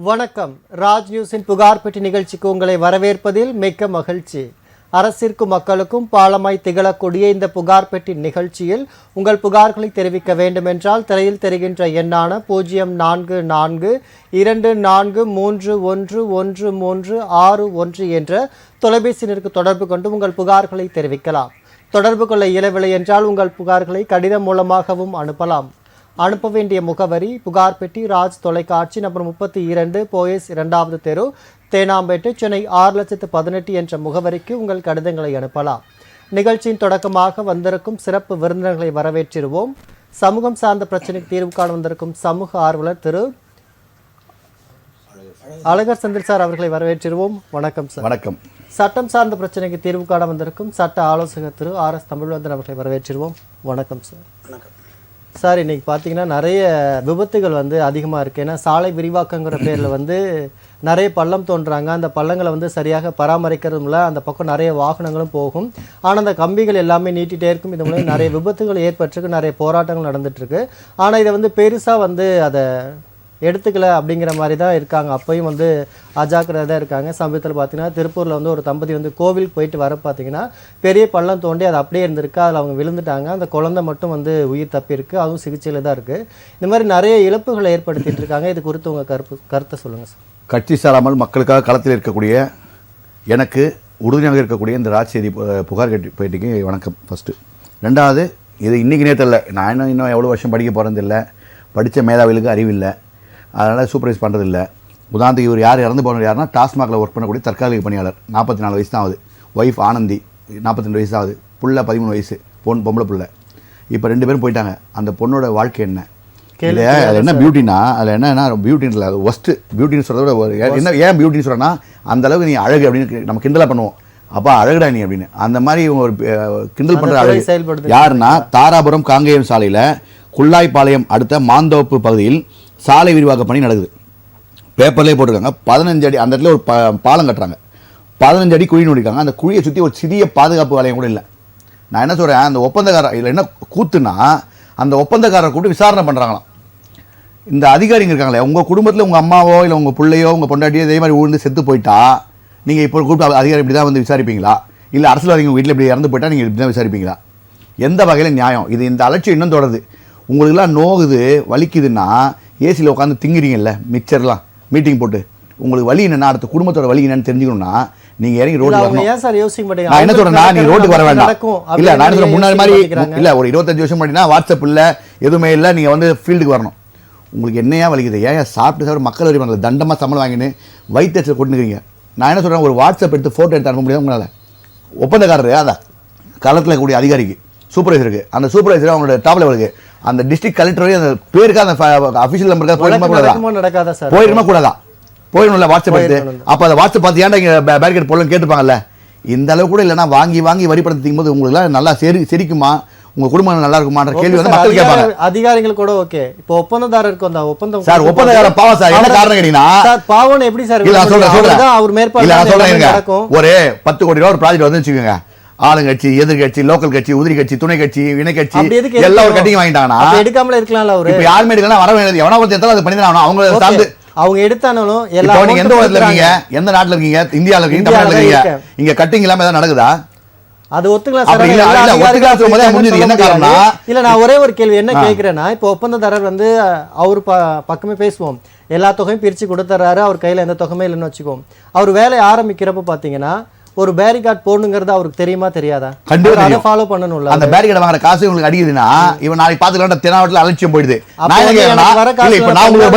வணக்கம். ராஜ் நியூஸின் புகார் பெட்டி நிகழ்ச்சிக்கு உங்களை வரவேற்பதில் மிக்க மகிழ்ச்சி. அரசிற்கும் மக்களுக்கும் பாலமாய் திகழக்கூடிய இந்த புகார் பெட்டி நிகழ்ச்சியில் உங்கள் புகார்களை தெரிவிக்க வேண்டுமென்றால் திரையில் தெரிகின்ற எண்ணான 042424311361 என்ற தொலைபேசியினருக்கு தொடர்பு கொண்டு உங்கள் புகார்களை தெரிவிக்கலாம். தொடர்பு கொள்ள இயலவில்லை என்றால் உங்கள் புகார்களை கடிதம் மூலமாகவும் அனுப்பலாம். அனுப்ப வேண்டிய முகவரி புகார் பெட்டி, ராஜ் தொலைக்காட்சி, நம்பர் 32, போயஸ் 2வது தெரு, தேனாம்பேட்டை, சென்னை 6,18,000 என்ற முகவரிக்கு உங்கள் கடிதங்களை அனுப்பலாம். நிகழ்ச்சியின் தொடக்கமாக வந்திருக்கும் சிறப்பு விருந்தினர்களை வரவேற்றிருவோம். சமூகம் சார்ந்த பிரச்சனைக்கு தீர்வு காண வந்திருக்கும் சமூக ஆர்வலர் திரு அழகர் செந்தில் சார் அவர்களை வரவேற்றிருவோம். வணக்கம் சார். வணக்கம். சட்டம் சார்ந்த பிரச்சனைக்கு தீர்வு காண வந்திருக்கும் சட்ட ஆலோசகர் திரு RS தமிழ்வந்தன் அவர்களை வரவேற்றிருவோம். வணக்கம் சார். வணக்கம் சார். இன்றைக்கி பார்த்தீங்கன்னா நிறைய விபத்துகள் அதிகமாக இருக்குது. ஏன்னா சாலை விரிவாக்கங்கிற பேரில் நிறைய பள்ளம் தோன்றாங்க. அந்த பள்ளங்களை சரியாக பராமரிக்கிறதும் இல்லை. அந்த பக்கம் நிறைய வாகனங்களும் போகும். ஆனால் அந்த கம்பிகள் எல்லாமே நீட்டிகிட்டே இருக்கும். இது மூலம் நிறைய விபத்துகள் ஏற்பட்டிருக்கு, நிறைய போராட்டங்கள் நடந்துகிட்ருக்கு. ஆனால் இதை பெருசாக அதை எடுத்துக்கல அப்படிங்கிற மாதிரி தான் இருக்காங்க. அப்பையும் அஜாக்கிரதை தான் இருக்காங்க. சமீபத்தில் பார்த்தீங்கன்னா திருப்பூரில் ஒரு தம்பதி கோவிலுக்கு போயிட்டு வர பார்த்தீங்கன்னா பெரிய பள்ளம் தோண்டி அது அப்படியே இருந்திருக்கு. அதில் அவங்க விழுந்துட்டாங்க. அந்த குழந்தை மட்டும் உயிர் தப்பியிருக்கு. அதுவும் சிகிச்சையில் தான் இருக்குது. இந்த மாதிரி நிறைய இழப்புகளை ஏற்படுத்திட்டு இருக்காங்க. இது குறித்து உங்கள் கருத்தை சொல்லுங்கள் சார். கட்சி சாராமல் மக்களுக்காக களத்தில் இருக்கக்கூடிய எனக்கு உறுதுணையாக இருக்கக்கூடிய இந்த ராஜ் செய்தி புகார் பேட்டிக்கு வணக்கம் ஃபஸ்ட்டு. ரெண்டாவது, இது இன்றைக்கி நேரத்தில் இல்லை. நான் இன்னும் எவ்வளோ வருஷம் படிக்க போகிறது இல்லை. படித்த மேதாவிகளுக்கு அறிவில்லை. அதனால் சூப்பர்வைஸ் பண்ணுறதில்லை. உதாரணத்துக்கு இவர் யார் இறந்து போனவர் யாருன்னா டாஸ்மாகில் ஒர்க் பண்ணக்கூடிய தற்காலிக பணியாளர். 44 வயசு தான் ஆகுது. ஒய்ஃப் ஆனந்தி 42 வயசு ஆகுது. புள்ள 13 வயசு, பொம்பளை பிள்ளை. இப்போ 2 பேரும் போயிட்டாங்க. அந்த பொண்ணோட வாழ்க்கை என்ன, அதில் என்ன பியூட்டினா, அதில் என்னன்னா பியூட்டின் இல்லை, அது ஒஸ்ட்டு. பியூட்டின்னு சொல்கிறத விட என்ன ஏன் பியூட்டின்னு சொல்கிறேன்னா, அந்தளவுக்கு நீ அழகு அப்படின்னு நம்ம கிண்டலாக பண்ணுவோம். அப்பா அழகுடா நீ அப்படின்னு. அந்த மாதிரி ஒரு கிண்டல் பண்ணுற அழகு யாருன்னா, தாராபுரம் காங்கேயம் சாலையில் குள்ளாய்பாளையம் அடுத்த மாந்தோப்பு பகுதியில் சாலை விரிவாக்க பணி நடக்குது. பேப்பர்லேயே போட்டிருக்காங்க. 15 அடி அந்த இடத்துல ஒரு பாலம் கட்டுறாங்க. 15 அடி குழி நோண்டிருக்காங்க. அந்த குழியை சுற்றி ஒரு சிறிய பாதுகாப்பு வளையம் கூட இல்லை. நான் என்ன சொல்கிறேன், அந்த ஒப்பந்தக்காரர் இதில் என்ன கூத்துனா, அந்த ஒப்பந்தக்காரரை கூப்பிட்டு விசாரணை பண்ணுறாங்களாம். இந்த அதிகாரிங்க இருக்காங்களே, உங்கள் குடும்பத்தில் உங்கள் அம்மாவோ இல்லை உங்கள் பிள்ளையோ உங்கள் பொண்டாட்டியோ இதே மாதிரி விழுந்து செத்து போயிட்டா நீங்கள் இப்போ கூப்பிட்டு அதிகாரி இப்படி தான் விசாரிப்பீங்களா? இல்லை அரசியல்வாதிங்க வீட்டில் இப்படி இறந்து போயிட்டா நீங்கள் இப்படி தான் விசாரிப்பீங்களா? எந்த வகையில் நியாயம் இது? இந்த அலட்சியம் இன்னும் தொடருது. உங்களுக்குலாம் நோகுது, வலிக்குதுன்னா ஏசியில் உட்காந்து திங்கிறீங்கல்ல மிக்சர்லாம் மீட்டிங் போட்டு. உங்களுக்கு வலி என்னன்னா, அடுத்த குடும்பத்தோட வலி என்னன்னு தெரிஞ்சுக்கணும்னா நீங்கள் இறங்கி ரோடு வரணும். நான் என்ன சொல்கிறேன்னா, நீங்கள் ரோட்டுக்கு வர வேண்டாம். இல்லை நான் என்ன முன்னாடி மாதிரி இல்லை, ஒரு 25 வருஷம் முன்னாடினா வாட்ஸ்அப் இல்லை, எதுவுமே இல்லை. நீங்கள் ஃபீல்டுக்கு வரணும். உங்களுக்கு என்னையா வலிக்குது? ஏன் சாப்பிட்டு மக்கள் வரி பண்ணல, தண்டமாக சம்பளம் வாங்கின்னு வைத்தியத்தில் கொண்டுக்கிறீங்க. நான் என்ன சொல்கிறேன், ஒரு வாட்ஸ்அப் எடுத்து ஃபோட்டோ எடுத்து அனுப்ப முடியாது உங்களால். ஒப்பந்தக்காரரு அதான் களத்தில் கூடிய அதிகாரிக்கு, சூப்பர்வைசருக்கு, அந்த சூப்பர்வைசர் அவங்களோட டாப் லெவலுக்கு, அந்த டிஸ்ட்ரிக்ட் கலெக்டர் அந்த பேருக்கு அந்த அஃபிஷியல் நம்பருக்கு போயிருமா கூடாதான்? போயிடணும்ல வாட்ஸ்அப் எடுத்து. அப்போ அந்த வாட்ஸ்அப் பார்த்து ஏன்டா இங்கே பேரிகேட் போடலன்னு கேட்டுப்பாங்கல்ல. இந்த அளவு கூட இல்லைன்னா வாங்கி வரி படத்துக்கும் போது உங்களுக்கு நல்லா செரிக்குமா, உங்க குடும்பம் நல்லா இருக்குமான்ற கேள்வி மக்கள் கேட்பாங்க. அதிகாரிகள் கூட ஓகே. இப்போ ஒப்பந்ததாரருக்கு அந்த ஒப்பந்தம் சார், ஒப்பந்ததாரர் பாவம் சார். என்ன காரணம் கேட்டீங்கன்னா, சார் பாவம் எப்படி சார்? இல்ல நான் சொல்றேன் அவர் மேற்பார்வை ஒரு 10 கோடி ரூபாய் ஒரு ப்ராஜெக்ட் வந்து வச்சுக்கோங்க. ஆளுங்கட்சி, எதிர்கட்சி, லோக்கல் கட்சி, உதிரி கட்சி, துணை கட்சி, இணை கட்சி எல்லாம் ஒரு கட்டிங் வாங்கிட்டாங்கன்னா எடுக்காமல இருக்கலாம்ல. அவரு இப்ப யாருமே எடுக்கலாம், வர வேண்டியது எவனா ஒருத்தர் எடுத்தாலும் அது பண்ணி தான் அவங்க சார்ந்து அவங்க எடுத்தாலும் எல்லாம். நீங்க எந்த ஊர்ல இருக்கீங்க, எந்த நாட்டுல இருக்கீங்க, இந்தியால இருக்கீங்க, தமிழ்நாட்டுல இருக்கீங்க, இங்க கட்டிங் இல்லாம ஏதாவது நடக்குதா? அது ஒத்துக்கலாம் சார். என்ன காரணம்? இல்ல நான் ஒரே ஒரு கேள்வி என்ன கேட்கிறேன்னா, இப்போ ஒப்பந்ததாரர் அவரு பக்கமே பேசுவோம், எல்லா தொகையும் பிரிச்சு கொடுத்துறாரு, அவர் கையில எந்த தொகையுமே இல்லைன்னு வச்சுக்கோம். அவர் வேலையை ஆரம்பிக்கிறப்ப பாத்தீங்கன்னா ஒரு பேரிகார்ட் போடணுங்கிறது அவருக்கு தெரியுமா தெரியாதா? கண்டிப்பா ஃபாலோ பண்ணணும்ல. அந்த பேரிகார்ட் வாங்குற காசு உங்களுக்கு அடிக்குதுன்னா இவன் நாளைக்கு பாத்துக்கலாம் தெனாவட்டில் அலட்சியம் போயிடுது. நான் உங்களுக்கு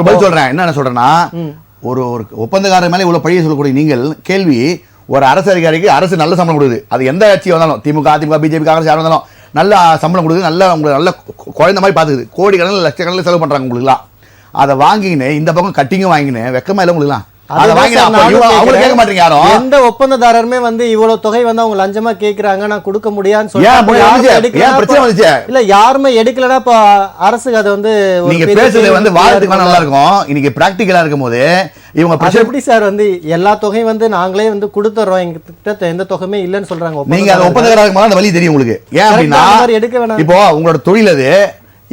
பதில் சொல்றேன். என்ன சொல்றேன்னா, ஒரு ஒப்பந்தக்காரர் மேலே இவ்வளவு பழிய சொல்லக்கூடிய நீங்கள் கேள்வி, ஒரு அரசு அதிகாரிக்கு அரசு நல்ல சம்பளம் கொடுக்குது. அது எந்த கட்சி வந்தாலும், திமுக, அதிமுக, பிஜேபி, காங்கிரஸ் யார் வந்தாலும் நல்ல சம்பளம் கொடுக்குது. நல்ல உங்களுக்கு நல்ல குழந்தை மாதிரி பார்த்துக்குது. கோடிக்கணக்கில் லட்சக்கணக்கில் செலவு பண்றாங்க உங்களுக்குலாம். அதை வாங்கின்னு இந்த பக்கம் கட்டிங்கும் வாங்கினேன் வெக்கமா இல்லை உங்களுக்குலாம். எந்த ஒப்பந்ததாரருமே இவ்வளவு தொகை அவங்க லஞ்சமா கேக்குறாங்க, நான் கொடுக்க முடியாதுன்னு சொல்லி இல்ல யாருமே எடுக்கலன்னா இப்ப அரசுக்கு அது நீங்க பேசுறது வாழ்த்துக்கு நல்லா இருக்கும். இன்னைக்கு பிராக்டிகலா இருக்கும் போது இவங்க எப்படி சார் எல்லா தொகையும் நாங்களே கொடுத்துறோம், எங்க எந்த தொகையுமே இல்லைன்னு சொல்றாங்க. நீங்க அந்த ஒப்பந்தக்காரருக்கு அந்த வழி தெரியும் உங்களுக்கு. ஏன் அப்படின்னா எடுக்க வேணாம். இப்போ உங்களோட தொழில் அது,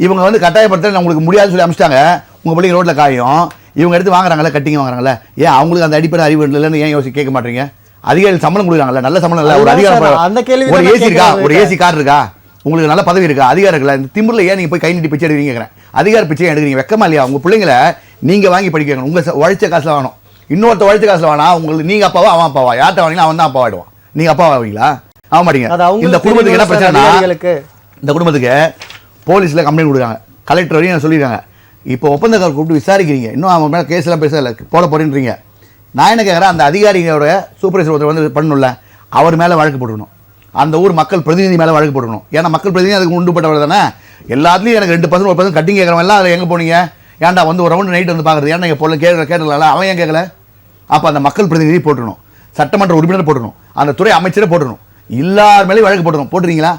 இவங்க கட்டாயப்படுத்த உங்களுக்கு முடியாதுன்னு சொல்லி அமிச்சிட்டாங்க. உங்கள் பிள்ளைங்க ரோட்டில் காயும், இவங்க எடுத்து வாங்குறாங்களே, கட்டிங்க வாங்குறாங்களே, ஏன் அவங்களுக்கு அந்த அடிப்படை அறிவு இல்லைன்னு ஏன் யோசிச்சு கேட்க மாட்டீங்க? அதிகாரிகள் சம்பளம் கொடுக்குறாங்கல்ல, நல்ல சம்பளம் இல்லை, ஒரு அதிகாரம், அந்த கேள்வி ஒரு ஏசி இருக்கா, ஒரு ஏசி கார் இருக்கா, உங்களுக்கு நல்ல பதவி இருக்கா, அதிகாரம் இருக்கல, இந்த திமிரில் ஏன் நீங்கள் போய் கை நீட்டி பிச்சை எடுக்கிறீங்க கேட்குறேன். அதிகார பிச்சை எடுக்கிறீங்க, வெக்கமா இல்லையா? உங்கள் பிள்ளைங்களை நீங்கள் வாங்கி படிக்க வைக்கணும், உங்கள் உழைச்ச காசில் வாங்கணும். இன்னொருத்த உழைச்ச காசில் வேணா, உங்களுக்கு நீங்கள் அப்பாவா அவன் அப்பாவா, யார்கிட்ட வாங்கினா அவன் தான் அப்பா ஆகிடுவான். நீங்கள் அப்பா ஆவீங்களா? ஆக மாட்டீங்க. இந்த குடும்பத்துக்கு என்ன பிரச்சனைனா, இந்த குடும்பத்துக்கு போலீஸில் கம்ப்ளைண்ட் கொடுக்குறாங்க, கலெக்டர் வரையும் சொல்லியிருக்காங்க. இப்போ ஒப்பந்தக்காரர் கூப்பிட்டு விசாரிக்கிறீங்க, இன்னும் அவன் மேலே கேஸ்லாம் பேசல, போட போறேன்றீங்க. நான் என்ன கேட்குறேன், அந்த அதிகாரியோட சூப்பர்வைசர் ஒருத்தர் வந்து பண்ணணும்ல, அவர் மேலே வழக்கு போட்டுக்கணும், அந்த ஊர் மக்கள் பிரதிநிதி மேலே வழக்கு போட்டுக்கணும். ஏன்னா மக்கள் பிரதிநிதி அதுக்கு உண்டுபட்டவர் தானே. எல்லாத்துலேயும் எனக்கு 2% 1% கட்டிங் கேட்குறவங்க எல்லாம் அதில் எங்கே போனீங்க? ஏன்டா வந்து ஒரு ரவுண்டு நைட் வந்து பார்க்குறது, ஏன்னா நீங்கள் போல கேட்கல, அவன் ஏன் கேட்கல? அப்போ அந்த மக்கள் பிரதிநிதி போட்டுக்கணும், சட்டமன்ற உறுப்பினர் போட்டுக்கணும், அந்த துறை அமைச்சரை போட்டுக்கணும், எல்லார் மேலேயும் வழக்கு போட்டுக்கணும். போட்டுறீங்களா?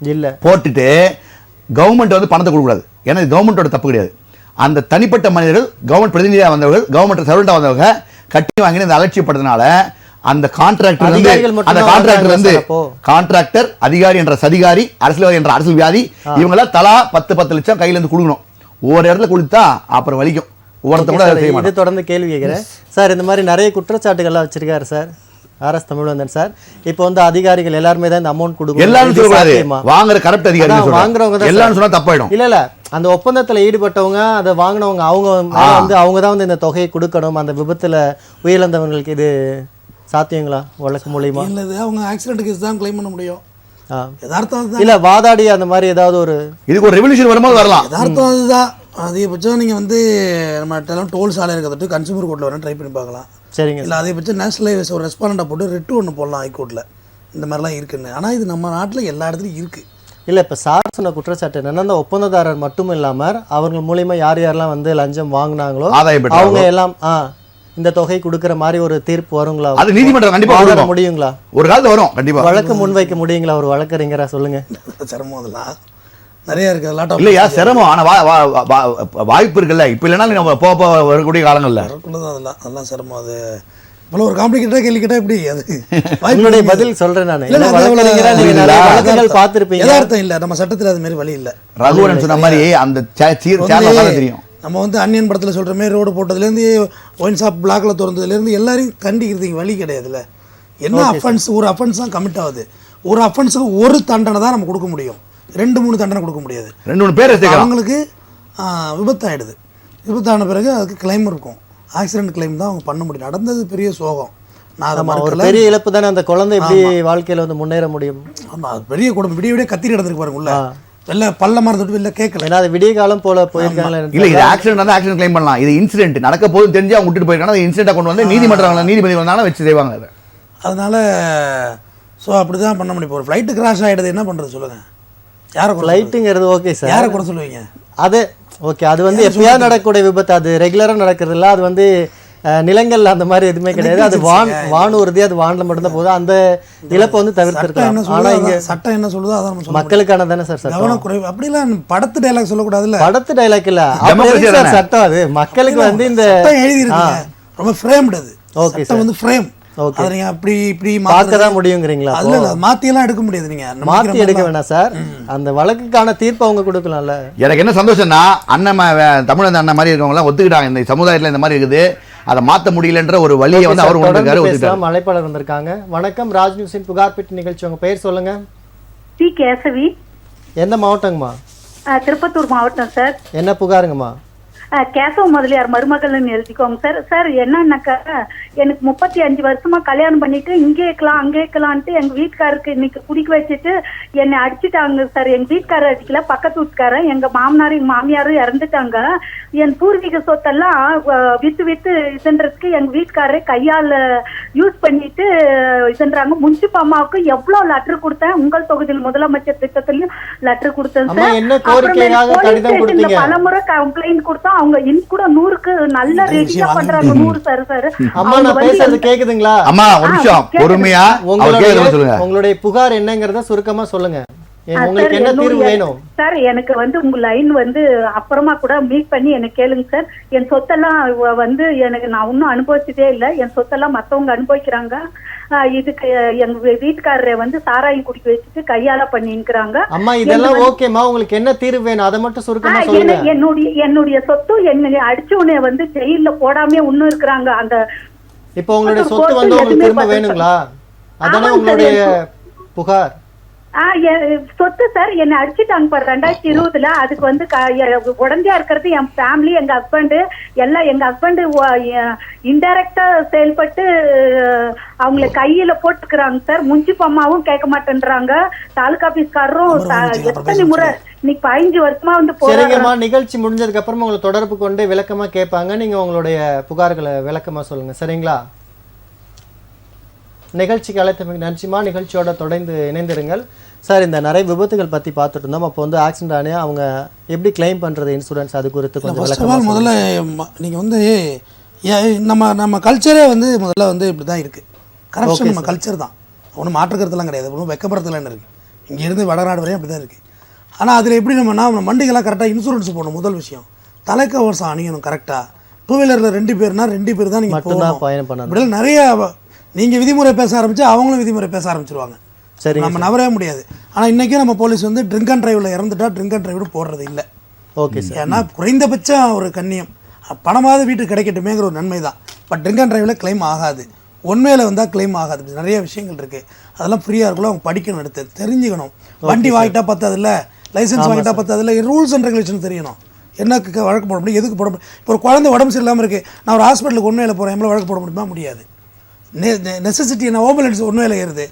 இல்லை. போட்டுட்டு கவர்மெண்ட் வந்து பணத்தை கொடுக்கூடாது, ஏன்னா இது கவர்மெண்ட்டோட தப்பு கிடையாது. அந்த தனிப்பட்ட மனிதர்கள், கவர்மெண்ட் பிரதிநிதியாக வந்தவர்கள், கவர்மெண்ட் சர்வெண்டாக வந்தவங்க கட்டி வாங்கின இந்த அலட்சியப்படுறதுனால அந்த கான்ட்ராக்டர் வந்து கான்ட்ராக்டர், அதிகாரி என்ற சதிகாரி, அரசியல்வாதி என்ற அரசியல்வாதி, இவங்களாம் தலா 10 லட்சம் கையில இருந்து கொடுக்கணும். ஒவ்வொரு இடத்துல கொடுத்தா அப்புறம் வலிக்கும். இது தொடர்ந்து கேள்வி கேட்கிறேன் சார். இந்த மாதிரி நிறைய குற்றச்சாட்டுகள்லாம் வச்சிருக்காரு சார் RS தமிழ்வந்தன் சார். இப்போ வந்து அதிகாரிகள் எல்லாருமே தான் இந்த அமௌண்ட் கொடுக்கணும், எல்லாரும் சொல்லக்கூடாது, வாங்குற கரெக்ட் அதிகாரி வாங்குறவங்க எல்லாரும் சொன்னா தப்பாயிடும். இல்ல அந்த ஒப்பந்தத்துல ஈடுபட்டவங்க, அதை வாங்கினவங்க, அவங்க தான் வந்து இந்த தொகையை கொடுக்கணும். அந்த விபத்துல உயிரிழந்தவங்களுக்கு இது சாத்தியங்களா வழக்கு மூலியமா? இல்லது அவங்க ஆக்சிடென்ட் கேஸ் தான் கிளைம் பண்ண முடியும். யதார்த்தம் இல்ல வாதாடி அந்த மாதிரி ஏதாவது ஒரு இதுக்கு ஒரு ரெவல்யூஷன் வரும்போது வரலாம். யதார்த்தம் அதுதான். அதிகபட்சம் நீங்கள் வந்து நம்ம டோல் சாலை இருக்கிறது கன்சூமர் கோர்ட்டில் வேணால் ட்ரை பண்ணி பார்க்கலாம். சரிங்க. இல்லை அதிகபட்சம் நேஷனல் ஹைவேஸ் ஒரு ரெஸ்பாண்டாக போட்டு ரெட்டு ஒன்று போடலாம் ஹைகோர்ட்டில், இந்த மாதிரிலாம் இருக்குன்னு. ஆனால் இது நம்ம நாட்டில் எல்லா இடத்துலையும் இருக்குது. இல்லை, இப்போ சார் சொன்ன குற்றச்சாட்டு என்னன்னா, அந்த ஒப்பந்ததாரர் மட்டும் இல்லாமல் அவர்கள் மூலிமா யார் யாரெல்லாம் வந்து லஞ்சம் வாங்கினாங்களோ அவங்க எல்லாம் இந்த தொகை கொடுக்குற மாதிரி ஒரு தீர்ப்பு வருங்களா? அது நீதிமன்றம் கண்டிப்பாக வர முடியுங்களா? ஒரு காலத்தில் வரும் கண்டிப்பாக. வழக்கு முன்வைக்க முடியுங்களா ஒரு வழக்கறிஞரா? சொல்லுங்க. சிரமம் அதெல்லாம் நிறைய இருக்கு. லாட் இல்லையா சிரமம், ஆனால் வாய்ப்பு இருக்குல்ல. இப்போ இல்லைனா நம்ம போக வரக்கூடிய காலங்களில் அதெல்லாம் சிரமம். அது இவ்வளோ ஒரு காம்ப்ளிகேட்டடாக கேள்வி கேட்டால் எப்படி? அது என்னுடைய பதில் சொல்கிறேன் நான். வழக்குகள் பார்த்துருப்பீங்க. யதார்த்தம் இல்லை, நம்ம சட்டத்தில் அது மாதிரி வழி இல்லை. ரகுவரன் சொன்ன மாதிரி அந்த தெரியும். நம்ம வந்து அன்னியன் படத்தில் சொல்கிற மாதிரி ரோடு போட்டதுலேருந்து ஒயின் ஷாப் பிளாக்ல திறந்ததுலேருந்து எல்லாரையும் கண்டிக்கிறதுக்கு வழி கிடையாதுல்ல. என்ன அஃபென்ஸ், ஒரு அஃபென்ஸ் தான் கமிட் ஆகுது. ஒரு அஃபென்ஸுக்கு ஒரு தண்டனை தான் நம்ம கொடுக்க முடியும், 2-3 தண்டனை கொடுக்க முடியாது. 2-3 பேர் அவங்களுக்கு விபத்தாயிடுது. விபத்தான பிறகு அதுக்கு கிளைம் இருக்கும், ஆக்சிடென்ட் கிளைம் தான் அவங்க பண்ண முடியும். நடந்தது பெரிய சோகம், நான் ஒரு பெரிய இழப்பு தானே. அந்த குழந்தை எப்படி வாழ்க்கையில் வந்து முன்னேற முடியும்? ஆமாம், அது பெரிய குடும்பம். விடிய கத்திரி இடத்துக்கு பாருங்க உள்ள வெளில பல்ல மரத்துட்டு வெளில கேட்கல. ஏன்னா அது விடிய காலம் போல போயிருக்காங்களா? இல்லை, இது ஆக்சிடென்ட் தான், ஆக்சிடென்ட் கிளைம் பண்ணலாம். இது இன்சிடென்ட் நடக்க போது தெரிஞ்சு அவங்க விட்டுட்டு போயிருக்காங்க. அது இன்சிடென்ட்டை கொண்டு வந்து நீதிபதி வந்தாலும் வச்சு செய்வாங்க அதை. அதனால ஸோ அப்படி தான் பண்ண முடியும். ஒரு ஃப்ளைட்டு கிராஷ் ஆகிடுது, என்ன பண்ணுறது சொல்லுங்கள்? யாரை ஃப்ளைட்டுங்கிறது ஓகே சார், யாரை கூட சொல்லுவீங்க? அது ஓகே, அது வந்து எப்பயாவது நடக்கக்கூடிய விபத்து, அது ரெகுலராக நடக்கிறது இல்லை. அது வந்து நிலங்கள்ல அந்த மாதிரி எதுவுமே கிடையாது. அது வானூர்தி, அது வானில் மட்டும்தான் போதும். அந்த இழப்பை வந்து தவிர்த்திருக்கலாம். ஆனா இங்க சட்டம் என்ன சொல்லுதோ அதான் மக்களுக்கான தானே சார் சட்டம். கவனக்குறைவு அப்படிலாம் படத்து டைலாக் சொல்லக்கூடாதுல்ல. படத்து டைலாக் இல்ல, சார் சட்டம். அது மக்களுக்கு வந்து இந்த எழுதி இருக்கு, ரொம்ப ஃப்ரேம்டு. அது ஓகே சார், வந்து ஃப்ரேம். ஓகே, நீங்க அப்படி இப்படி பார்க்க தான் முடியுங்கிறீங்களா? அதுல மாத்தி எல்லாம் எடுக்க முடியாது. நீங்க மாத்தி எடுக்க வேணாம் சார், அந்த வழக்குக்கான தீர்ப்பு அவங்க கொடுக்கலாம்ல. எனக்கு என்ன சந்தோஷம்னா, அண்ணன் தமிழ் அண்ணன் மாதிரி இருக்கவங்க எல்லாம் ஒத்துக்கிட்டாங்க, இந்த சமுதாயத்துல இந்த மாதிரி இருக்குது, அதை மாற்ற முடியலன்ற ஒரு வழியை வந்து அவர் உணர்ந்திருக்காரு. அழைப்பாளர் வந்திருக்காங்க. வணக்கம், ராஜ் நியூஸின் புகார் பெட்டி நிகழ்ச்சி. உங்க பெயர் சொல்லுங்க. டி கேசவி. எந்த மாவட்டங்கம்மா? திருப்பத்தூர் மாவட்டம் சார். என்ன புகாருங்கம்மா? கேசவ முதலியார் மருமகள்னு எழுதிக்கோங்க சார். சார் என்னன்னாக்கா, எனக்கு 35 வருஷமா கல்யாணம் பண்ணிட்டு இங்கே இருக்கலாம் அங்கே இருக்கலான்ட்டு எங்க வீட்டுக்காரருக்கு இன்னைக்கு குடிக்க வச்சுட்டு என்னை அடிச்சுட்டாங்க சார். எங்க வீட்டுக்காரர் அடிக்கல, பக்கத்து வீட்டுக்காரன். எங்க மாமனாரும் எங்க மாமியாரும் இறந்துட்டாங்க. என் பூர்வீக சொத்தெல்லாம் வித்து இதுன்றதுக்கு எங்க வீட்டுக்காரரை கையால யூஸ் பண்ணிட்டு இதுன்றாங்க. முன்சிப் அம்மாவுக்கு எவ்வளவு லெட்டர் கொடுத்தேன், உங்கள் தொகுதியில் முதலமைச்சர் திட்டத்திலயும் லெட்டர் கொடுத்தேன் சார். பலமுறை கம்ப்ளைண்ட் கொடுத்தோம். அவங்க கூட 100க்கு நல்ல ரெடியா பண்றாங்க. 100 சார். சார் அம்மா, நான் பேசுறது கேக்குதுங்களா? அம்மா ஒரு நிமிஷம் பொறுமையா உங்களுடைய புகார் என்னங்கறத சுருக்கமா சொல்லுங்க. உங்களுக்கு என்ன தீர்வு வேணும் சார்? எனக்கு வந்து உங்க லைன் வந்து அப்புறமா கூட மீட் பண்ணி எனக்கு கேளுங்க சார். என் சொத்தெல்லாம் வந்து எனக்கு நான் இன்னும் அனுபவிச்சதே இல்லை. என் சொத்தெல்லாம் மத்தவங்க அனுபவிக்கிறாங்க. இதுக்கு எங்க வீட்டுக்காரரை வந்து சாராயம் குடிக்க வச்சுட்டு கையால பண்ணிக்கிறாங்க. அம்மா இதெல்லாம் ஓகேம்மா, உங்களுக்கு என்ன தீர்வு வேணும் அதை மட்டும் சுருக்கமா சொல்லுங்க. என்னுடைய சொத்து என்ன அடிச்சவனே வந்து ஜெயில போடாம இன்னும் இருக்கிறாங்க. அந்த இப்போ உங்களுடைய சொத்து வந்து உங்களுக்கு திரும்ப வேணுங்களா? அதானே உங்களுடைய புகார்? சொத்து சார் என்ன அடிச்சுட்டாங்க பாரு 2020. அதுக்கு வந்து உடந்தையா இருக்கிறது என் ஃபேமிலி, எங்க ஹஸ்பண்ட் எல்லாம். எங்க ஹஸ்பண்ட் இன்டைரக்டா செயல்பட்டு அவங்கள கையில போட்டுக்கிறாங்க சார். முன்சிப்பம்மாவும் கேட்க மாட்டேன்றாங்க, தாலுகா ஆபீஸ்காரரும். எத்தனை முறை இன்னைக்கு 15 வருஷமா வந்து சரிங்கம்மா, நிகழ்ச்சி முடிஞ்சதுக்கு அப்புறமா உங்களை தொடர்பு கொண்டு விளக்கமா கேட்பாங்க. நீங்க உங்களுடைய புகார்களை விளக்கமா சொல்லுங்க, சரிங்களா? நிகழ்ச்சிக்கு அழைத்தமைக்கு நன்றிமா. நிகழ்ச்சியோட தொடர்ந்து இணைந்திருங்கள். சார், இந்த நிறைய விபத்துகள் பற்றி பார்த்துட்டு இருந்தோம். அப்போ வந்து ஆக்சிடென்ட் ஆனே அவங்க எப்படி கிளைம் பண்ணுறது இன்சூரன்ஸ், அது குறித்து கொஞ்சம் விளக்கமாக முதல்ல நீங்கள் வந்து நம்ம கல்ச்சரே வந்து முதல்ல வந்து இப்படி தான் இருக்குது. கரப்ஷன் நம்ம கல்ச்சர் தான், ஒன்றும் மாற்றுக்கிறதுலாம் கிடையாது, ஒன்றும் வெக்கப்படுறதுலாம் இருக்குது. இங்கேருந்து வடநாடு வரையும் அப்படி தான் இருக்குது. ஆனால் அதில் எப்படி நம்ம வண்டிகள்லாம் கரெக்டாக இன்சூரன்ஸ் போடணும். முதல் விஷயம் தலைக்கவசம் அணியணும் கரெக்டாக. 2 வீலரில் 2 பேர்னா 2 பேர் தான் நீங்கள் மட்டும்தான் பயணம் பண்ணணும். இப்படிலாம் நிறைய நீங்கள் விதிமுறை பேச ஆரம்பித்தா அவங்களும் விதிமுறை பேச ஆரம்பிச்சிருவாங்க. சரி, நம்ம நவரவே முடியாது. ஆனால் இன்றைக்கும் நம்ம போலீஸ் வந்து ட்ரிங்க் அண்ட் டிரைவில் இறந்துட்டா ட்ரிங்க் அண்ட் டிரைவ் போடுறது இல்லை. Okay sir. ஏன்னா குறைந்தபட்சம் ஒரு கண்ணியம், பணமாவது வீட்டுக்கு கிடைக்கட்டுமேங்கிற ஒரு நன்மை தான். பட் ட்ரிங்க் அண்ட் டிரைவில் கிளைம் ஆகாது, உண்மையில் வந்தால் கிளைம் ஆகாது. நிறைய விஷயங்கள் இருக்குது, அதெல்லாம் ஃப்ரீயாக இருக்குள்ள அவங்க படிக்கணும், எடுத்து தெரிஞ்சுக்கணும். வண்டி வாங்கிட்டா பத்தாதில்ல, லைசன்ஸ் வாங்கிட்டா பத்தாதில்ல, ரூல்ஸ் அண்ட் ரெகுலேஷன் தெரியணும். என்னக்கு வழக்கு போட முடியும், எதுக்கு போட முடியும். இப்போ ஒரு குழந்தை உடம்பு சரியில்லாமல் இருக்குது, நான் ஒரு ஹாஸ்பிட்டலுக்கு உண்மையில் போகிறேன், எவ்வளோ வழக்கு போட முடியுமா? முடியாது. நெசசிட்டி என்ன ஆம்புலன்ஸ் உண்மையில் ஏறுது,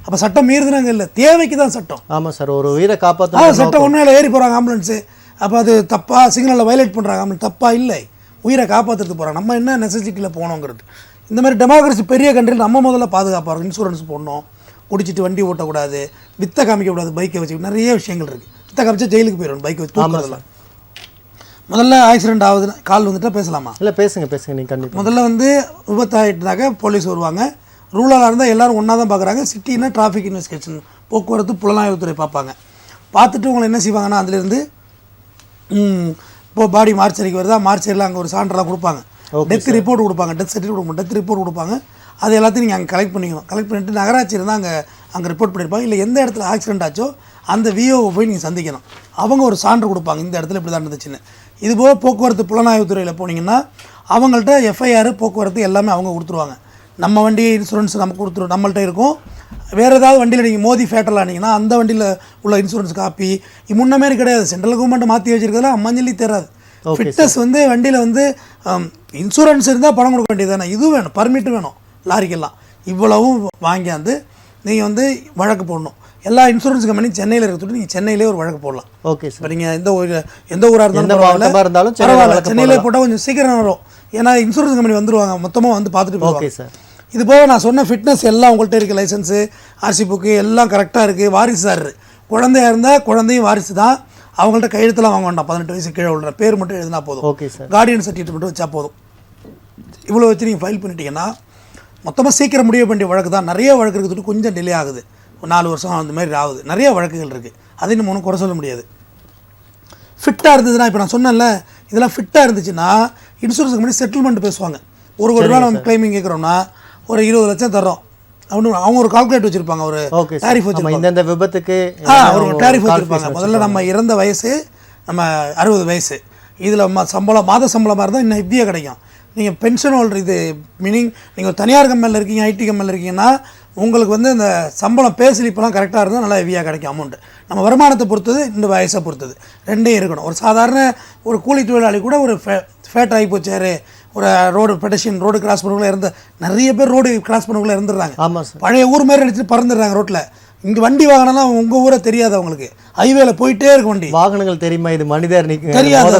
அப்போ சட்டம் மீறுதுனாங்க இல்லை, தேவைக்கு தான் சட்டம். ஆமாம் சார், ஒரு உயிரை காப்பாற்ற சட்டம் உண்மையில் ஏறி போகிறாங்க ஆம்புலன்ஸு, அப்போ அது தப்பா? சிக்னலில் வயலேட் பண்ணுறாங்க, ஆம்புலன்ஸ் தப்பா? இல்லை, உயிரை காப்பாற்றுறதுக்கு போகிறாங்க. நம்ம என்ன நெசசிட்டியில் போகணுங்கிறது. இந்த மாதிரி டெமோக்ரஸி பெரிய கண்ட்ரியில் நம்ம முதல்ல பாதுகாப்பாக இருக்கும். இன்சூரன்ஸ் போடணும், குடிச்சிட்டு வண்டி ஓட்டக்கூடாது, வித்தை காமிக்கக்கூடாது, பைக்கை வச்சு நிறைய விஷயங்கள் இருக்குது. வித்தை காமிச்சா ஜெயிலுக்கு போயிடணும், பைக்கை வச்சு தூக்குறதுலாம். முதல்ல ஆக்சிடென்ட் ஆகுதுன்னா கால் வந்துட்டா பேசலாமா? இல்லை பேசுங்க நீங்கள் கண்டிப்பாக. முதல்ல வந்து விபத்து ஆகிட்டுனாக்க போலீஸ் வருவாங்க. ரூரலாக இருந்தால் எல்லோரும் ஒன்றா தான் பார்க்குறாங்க. சிட்டின்னா டிராஃபிக் இன்வெஸ்டிகேஷன், போக்குவரத்து புலனாய்வுத்துறை பார்ப்பாங்க. பார்த்துட்டு உங்களை என்ன செய்வாங்கன்னா அதுலேருந்து இப்போ பாடி மார்ச்சரிக்கு வருதா, மார்ச்சரியில் அங்கே ஒரு சான்றெல்லாம் கொடுப்பாங்க, டெத் ரிப்போர்ட் கொடுப்பாங்க, டெத் சர்டிஃபிகேட் கொடுப்பாங்க, டெத் ரிப்போர்ட் கொடுப்பாங்க. அது எல்லாத்தையும் நீங்கள் அங்கே கலெக்ட் பண்ணிக்கணும். கலெக்ட் பண்ணிவிட்டு நகராட்சி இருந்தால் அங்கே ரிப்போர்ட் பண்ணியிருப்பாங்க. இல்லை எந்த இடத்துல ஆக்சிடென்ட் ஆச்சோ அந்த விஓவை போய் நீங்கள் சந்திக்கணும். அவங்க ஒரு சான்று கொடுப்பாங்க, இந்த இடத்துல இப்படி தான் இருந்துச்சுன்னு. இதுபோக போக்குவரத்து புலனாய்வுத்துறையில் போனீங்கன்னா அவங்கள்ட்ட எஃப்ஐஆர் போக்குவரத்து எல்லாமே அவங்க கொடுத்துருவாங்க. நம்ம வண்டி இன்சூரன்ஸ் நமக்கு கொடுத்துருவோம், நம்மள்ட்ட இருக்கும். வேறு ஏதாவது வண்டியில் நீங்கள் மோதி ஃபேட்டல் ஆனீங்கன்னா அந்த வண்டியில் உள்ள இன்சூரன்ஸ் காப்பி முன்னமாரி கிடையாது. சென்ட்ரல் கவர்மெண்ட் மாற்றி வச்சிருக்கிறதுலாம் மஞ்சளி தராது. ஃபிட்னஸ் வந்து வண்டியில் வந்து இன்சூரன்ஸ் இருந்தால் பணம் கொடுக்க வேண்டியது தானே, இதுவும் வேணும், பர்மிட் வேணும் லாரிக்கெல்லாம். இவ்வளவும் வாங்கியாந்து நீங்கள் வந்து வழக்கு போடணும். எல்லா இன்சூரன்ஸ் கம்பெனி சென்னையில் இருக்கிறது, நீங்கள் சென்னையிலே ஒரு வழக்கு போடலாம். Okay sir. இப்போ நீங்கள் எந்த ஊராக இருந்தாலும் பரவாயில்ல, சென்னையிலே போட்டால் கொஞ்சம் சீக்கிரம் வரும். ஏன்னா இன்சூரன்ஸ் கம்பெனி வந்துருவாங்க, மொத்தமாக வந்து பார்த்துட்டு போவாங்க. சார், இது போக நான் சொன்ன ஃபிட்னஸ் எல்லாம் உங்கள்கிட்ட இருக்குது, லைசன்ஸு, ஆர்சி புக்கு எல்லாம் கரெக்டாக இருக்குது. வாரிசுதாரர் குழந்தையாக இருந்தால் குழந்தையும் வாரிசு தான். அவங்கள்ட்ட கையெழுத்துலாம் வாங்க வேண்டாம், 18 வயசு கீழே உள்ள பேர் மட்டும் எழுதினா போதும். Okay sir. கார்டியன் சர்டிஃபிகேட் மட்டும் வச்சா போதும். இவ்வளோ வச்சு நீங்கள் ஃபைல் பண்ணிட்டீங்கன்னா மொத்தமாக சீக்கிரம் முடிய வேண்டிய வழக்கு தான். நிறைய வழக்கு இருக்கிறது கொஞ்சம் டிலே ஆகுது, 4 வருஷம் அந்த மாதிரி ஆகுது. நிறைய வழக்குகள் இருக்குது, அதையும் நம்ம ஒன்றும் குறை சொல்ல முடியாது. ஃபிட்டாக இருந்ததுன்னா, இப்போ நான் சொன்னேன்ல, இதெல்லாம் ஃபிட்டாக இருந்துச்சுன்னா இன்சூரன்ஸ் கம்பெனி செட்டில்மெண்ட் பேசுவாங்க. 1 கோடி ரூபா நம்ம கிளைமிங் கேட்குறோம்னா ஒரு 20 லட்சம் தர்றோம். அவங்க ஒரு கால்குலேட் வச்சுருப்பாங்க, ஒரு டேரிஃப் வச்சுருப்பாங்க. இந்த விபத்துக்கு ஒரு டேரிஃப் வச்சுருப்பாங்க. முதல்ல நம்ம இறந்த வயசு நம்ம 60 வயசு, இதில் சம்பளம் மாத சம்பளமாக இருந்தால் இன்னும் ஹெவியாக கிடைக்கும். நீங்கள் பென்ஷன் ஹோல்டர், இது மீனிங் நீங்கள் தனியார் கம்பெனியில் இருக்கீங்க, ஐடி கம்பெனியில் இருக்கீங்கன்னா உங்களுக்கு வந்து இந்த சம்பளம் பே ஸ்லிப்பெல்லாம் கரெக்டாக இருந்தால் நல்லா ஹெவியாக கிடைக்கும் அமௌண்ட்டு. நம்ம வருமானத்தை பொறுத்தது, இந்த வயசை பொறுத்தது, ரெண்டையும் இருக்கணும். ஒரு சாதாரண ஒரு கூலி தொழிலாளி கூட ஒரு ஃபேட் ஆகி போச்சாரு, ஒரு ரோடு பெடஷன் ரோடு கிராஸ் பண்ணக்குள்ள இருந்து நிறைய பேர் ரோடு கிராஸ் பண்ணக்குள்ள இருந்துடுறாங்க. ஆமாம் சார். பழைய ஊர் மாதிரி எடுத்துட்டு பறந்துடுறாங்க ரோட்டில். இங்கே வண்டி வாகனம்னா உங்கள் ஊரை தெரியாது அவங்களுக்கு, ஹைவேல போயிட்டே இருக்கு வண்டி. வாகனங்கள் தெரியுமா, இது மனிதர் தெரியாது.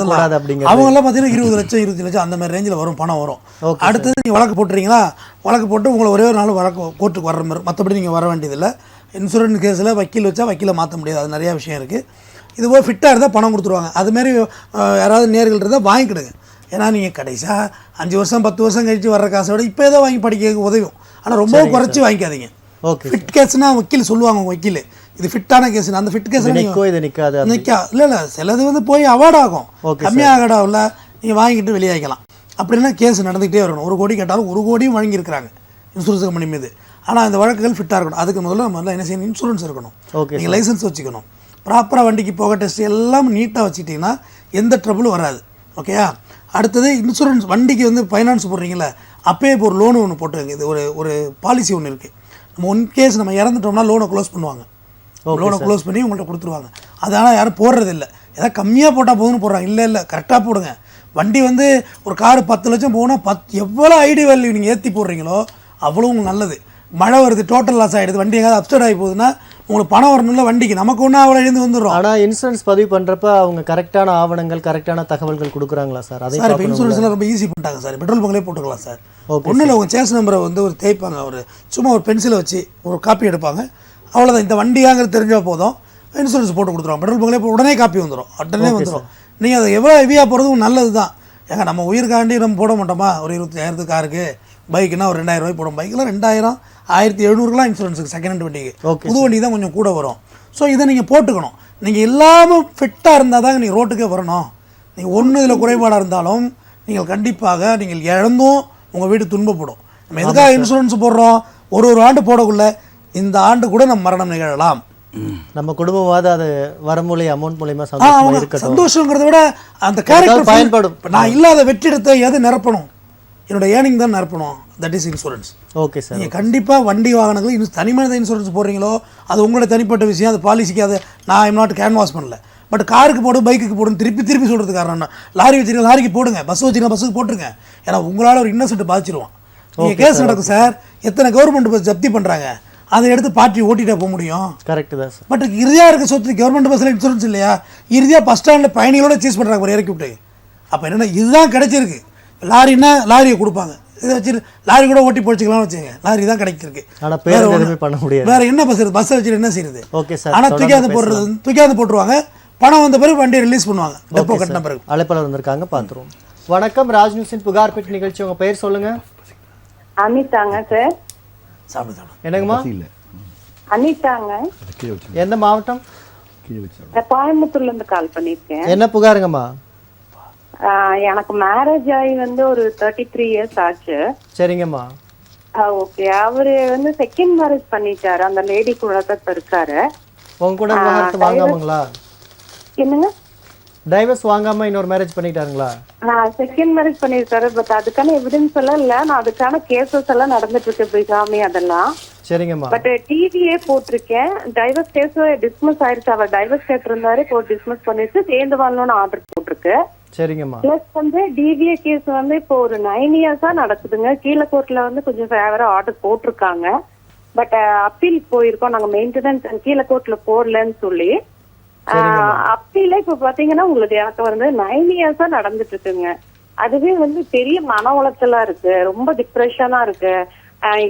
அவங்கெல்லாம் பார்த்தீங்கன்னா 20 லட்சம் 20 லட்சம் அந்த மாதிரி ரேஞ்சில் வரும், பணம் வரும். அடுத்தது நீங்கள் வழக்கு போட்டுறீங்களா, வழக்கு போட்டு உங்களை ஒரே ஒரு நாள் வழக்கு கோர்ட்டுக்கு வர்ற மாதிரி, மற்றபடி நீங்கள் வர வேண்டியதில்லை. இன்சூரன்ஸ் கேஸில் வக்கீல் வச்சா வக்கீலை மாற்ற முடியாது, அது நிறையா விஷயம் இருக்குது. இதுபோல் ஃபிட்டாக இருந்தால் பணம் கொடுத்துருவாங்க. அதுமாரி யாராவது நேர்கள் இருந்தால் வாங்கிக்கிடுங்க. ஏன்னா நீங்கள் கடைசியாக 5 வருஷம் 10 வருஷம் கழிச்சு வர்ற காசை விட இப்போ ஏதோ வாங்கி படிக்க உதவும். ஆனால் ரொம்ப குறைச்சி வாங்கிக்காதீங்க. ஃபிட் கேஸ்னா வக்கீல் சொல்லுவாங்க, வக்கீல் இது ஃபிட்டான கேஸ், அந்த ஃபிட் கேஸ் இல்லை சிலது வந்து போய் அவார்ட் ஆகும், கம்மியாக ஆகல, நீங்கள் வாங்கிட்டு வெளியாகலாம். அப்படின்னா கேஸ் நடந்துகிட்டே இருக்கணும். 1 கோடி கேட்டாலும் 1 கோடியும் வழங்கியிருக்கிறாங்க இன்சூரன்ஸ் கம்பெனி மீது. ஆனால் இந்த வழக்குகள் ஃபிட்டாக இருக்கணும். அதுக்கு முதல்ல என்ன செய்யணும், இன்சூரன்ஸ் இருக்கணும், ஓகே நீங்கள் லைசன்ஸ் வச்சுக்கணும், ப்ராப்பராக வண்டிக்கு போக டெஸ்ட் எல்லாம் நீட்டாக வச்சுக்கிட்டிங்கன்னா எந்த ட்ரபிளும் வராது. ஓகேயா? அடுத்தது இன்சூரன்ஸ், வண்டிக்கு வந்து ஃபைனான்ஸ் போடுறீங்களே அப்போயே இப்போ ஒரு லோனு ஒன்று போட்டுருங்க. இது ஒரு பாலிசி ஒன்று இருக்குது. நம்ம இன்கேஸ் நம்ம இறந்துட்டோம்னா லோனை க்ளோஸ் பண்ணுவாங்க. லோனை க்ளோஸ் பண்ணி உங்கள்கிட்ட கொடுத்துருவாங்க. அது ஆனால் யாரும் போடுறதில்லை. ஏதாவது கம்மியாக போட்டால் போதும்னு போடுறாங்க. இல்லை கரெக்டாக போடுங்க. வண்டி வந்து ஒரு காரு 10 லட்சம் போனால் எவ்வளோ ஐடி வேல்யூ நீங்கள் ஏற்றி போடுறீங்களோ அவ்வளோ உங்களுக்கு நல்லது. மழை வருது, டோட்டல் லாஸ் ஆகிடுது, வண்டி எங்கேயாவது அப்செட் ஆகி போகுதுன்னா உங்களுக்கு பணம் வரணும்ல வண்டிக்கு, நமக்கு ஒன்றும் அவ்வளோ எழுந்து வந்துடும். ஆனால் இன்சூரன்ஸ் பதிவு பண்ணுறப்ப அவங்க கரெக்டான ஆவணங்கள் கரெக்டான தகவல்கள் கொடுக்குறாங்களா சார்? அதே சார் இப்போ இன்சூரன்ஸ்லாம் ரொம்ப ஈஸி பண்ணிட்டாங்க சார். பெட்ரோல் பங்க்லேயே போட்டுக்கலாம் சார். ஒன்றும் இல்லை, உங்கள் சேஸ் நம்பரை வந்து ஒரு தேய்ப்பாங்க, சும்மா ஒரு பென்சிலை வச்சு ஒரு காப்பி எடுப்பாங்க, அவ்வளோதான். இந்த வண்டியாங்கிறது தெரிஞ்சால் போதும், இன்சூரன்ஸ் போட்டு கொடுத்துருவோம். பெட்ரோல் பங்க்லேயே உடனே காப்பி வந்துடும், உடனே வந்துடும். நீங்கள் அதை எவ்வளோ ஹெவியாக போகிறதும் நல்லது தான். ஏங்க நம்ம உயிருக்காண்டி நம்ம போட மாட்டோமா? ஒரு 25,000 காருக்கு, பைக்குன்னா ஒரு 2000 ரூபாய் போடும். பைக்கெலாம் 2000, 1700 இன்சூரன்ஸுக்கு செகண்ட் ஹேண்ட் வண்டிக்கு. புது வண்டி தான் கொஞ்சம் கூட வரும். ஸோ இதை நீங்கள் போட்டுக்கணும். நீங்கள் இல்லாமல் ஃபிட்டாக இருந்தால் தாங்க நீங்கள் ரோட்டுக்கே வரணும். நீங்கள் ஒன்று இதில் குறைபாடாக இருந்தாலும் நீங்கள் கண்டிப்பாக நீங்கள் இழந்தும் உங்கள் வீடு துன்பப்படும். நம்ம எதுக்காக இன்சூரன்ஸ் போடுறோம்? ஒரு ஆண்டு போடக்குள்ள இந்த ஆண்டு கூட நம்ம மரணம் நிகழலாம். நம்ம குடும்பமாவது அது வர மூலியம் அமௌண்ட் மூலியமா சந்தோஷங்கிறத விட அந்த கேரக்டர் பயன்படும். நான் இல்லாத வெற்றிடத்தை எது நிரப்பணும்? என்னோட ஏர்னிங் தான் நிரப்பணும். That is insurance. Okay sir. நீங்கள் கண்டிப்பாக வண்டி வாகனங்கள் தனிமனித இன்சூரன்ஸ் போடுறீங்களோ அது உங்களோட தனிப்பட்ட விஷயம். அது பாலிசிக்கு அதை நான் ஐம் நாட் கேன்வாஸ் பண்ணல. பட் காருக்கு போடு, பைக்குக்கு போடுன்னு திருப்பி சொல்கிறது காரணம் என்ன? லாரி வச்சுருக்கீங்க, லாரிக்கு போடுங்க. பஸ் வச்சுருக்கீங்க, பஸ்ஸுக்கு போட்டுருங்க. ஏன்னா உங்களால் ஒரு இன்னசென்ட் பாதிச்சிருவோம். நீங்கள் கேஸ் நடக்கும் சார். எத்தனை கவர்மெண்ட் பஸ் ஜப்தி பண்ணுறாங்க, அதை எடுத்து பார்ட்டி ஓட்டிகிட்டே போக முடியும். கரெக்ட் தான் சார். பட் இறுதியாக இருக்க சொத்து கவர்மெண்ட் பஸ்ஸில் இன்சூரன்ஸ் இல்லையா? இறுதியாக பஸ் ஸ்டாண்டில் பயணிகளோட சீஸ் பண்ணுறாங்க, ஒரு இறக்கி விட்டு. அப்போ என்னென்னா இதுதான் கிடைச்சிருக்கு. லாரின்னா லாரியை கொடுப்பாங்க, இதை வச்சு லாரி கூட ஓட்டி போச்சுக்கலாம்னு வச்சுங்க. லாரி தான் கிடைச்சிருக்கு. ஆனால் பேர் எதுவுமே பண்ண முடியாது. வேறு என்ன பஸ் இருக்குது? பஸ்ஸை வச்சுட்டு என்ன செய்யுது? Okay sir. ஆனால் தூக்கியாந்து போட்டுருவாங்க. பணம் வந்த பிறகு வண்டியை ரிலீஸ் பண்ணுவாங்க. டெப்போ கட்டின பிறகு. அழைப்பாளர் வந்திருக்காங்க, பார்த்துருவோம். வணக்கம், ராஜ் நியூஸின் புகார் பெட்டி நிகழ்ச்சி. உங்கள் பெயர் சொல்லுங்க. அனிதாங்க சார். சாப்பிடு. என்னங்கம்மா? அனிதாங்க. எந்த மாவட்டம்? கோயம்புத்தூர்ல இருந்து கால் பண்ணிருக்கேன். என்ன புகாருங்கம்மா? எனக்கு மேரேஜ் ஆகி வந்து ஒரு 33 இயர்ஸ் ஆச்சு. சரிங்கம்மா. ஓகே. அவரு வந்து செகண்ட் மேரேஜ் பண்ணிட்டாரு. அந்த லேடி கூட தான் இருக்காரு. உங்க கூட விவாகரத்து வாங்காமங்களா? என்னங்க? டைவர்ஸ் வாங்காம இன்னொரு மேரேஜ் பண்ணிட்டாங்களா? செகண்ட் மேரேஜ் பண்ணிருக்காரு. பட் அதுக்கான எவிடன்ஸ் எல்லாம் இல்ல. நான் அதுக்கான கேசஸ் எல்லாம் நடந்துட்டு இருக்கு, பிகாமி அதெல்லாம். சரிங்கம்மா. பட் டிவியே போட்டிருக்கேன். டைவர்ஸ் கேஸ் டிஸ்மிஸ் ஆயிடுச்சு. அவர் டைவர்ஸ் கேட்டிருந்தாரு, கோர்ட் டிஸ்மிஸ் பண்ணிட்டு சேர்ந்து வாழணும்னு ஆர்டர் போட்டிருக்கு. சரிங்கம்மா. பிளஸ் வந்து டிவிஏ கேஸ் வந்து இப்போ ஒரு 9 இயர்ஸா நடக்குதுங்க. கீழே கோர்ட்ல வந்து கொஞ்சம் ஃபேவரா ஆர்டர் போட்டிருக்காங்க. பட் அப்பீல் போயிருக்கோம் நாங்க. மெயின்டெனன்ஸ் கீழே கோர்ட்ல போடலன்னு சொல்லி அப்பீல இப்ப பாத்தீங்கன்னா உங்களுக்கு எனக்கு வந்து 9 இயர்ஸா நடந்துட்டு இருக்குங்க. அதுவே வந்து பெரிய மன உளைச்சலா இருக்கு, ரொம்ப டிப்ரெஷனா இருக்கு.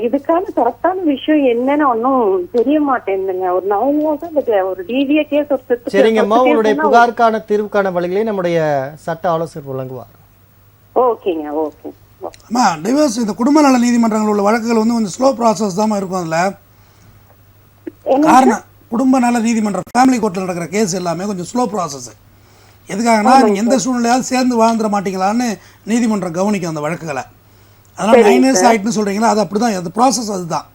இதுக்கான கரெக்டான விஷயம் என்னன்னு ஒன்னும் தெரிய மாட்டேங்குதுங்க. ஒரு 9 இயர்ஸா ஒரு டிவிஏ கேஸ் ஒரு சரிங்கம்மா, உங்களுடைய புகாருக்கான தீர்வுக்கான வழிகளை நம்முடைய சட்ட ஆலோசகர் வழங்குவார். ஓகேங்க. ஓகே. அம்மா, டிவோர்ஸ் இந்த குடும்ப நல நீதிமன்றங்கள் உள்ள வழக்குகள் வந்து கொஞ்சம் ஸ்லோ ப்ராசஸ் தான் இருக்கும். அதில் காரணம் குடும்ப நல நீதிமன்றம் ஃபேமிலி கோர்ட்டில் நடக்கிற கேஸ் எல்லாமே கொஞ்சம் ஸ்லோ ப்ராசஸ். எதுக்காகனா நீங்கள் எந்த சூழ்நிலையாவது சேர்ந்து வாழ்ந்துட மாட்டீங்களான்னு நீதிமன்றம் கவனிக்கும் அந்த வழக்குகளை. அதனால் 9 இயர்ஸ் ஆகிட்டுன்னு சொல்கிறீங்களா, அது அப்படி தான். அந்த ப்ராசஸ் அதுதான்.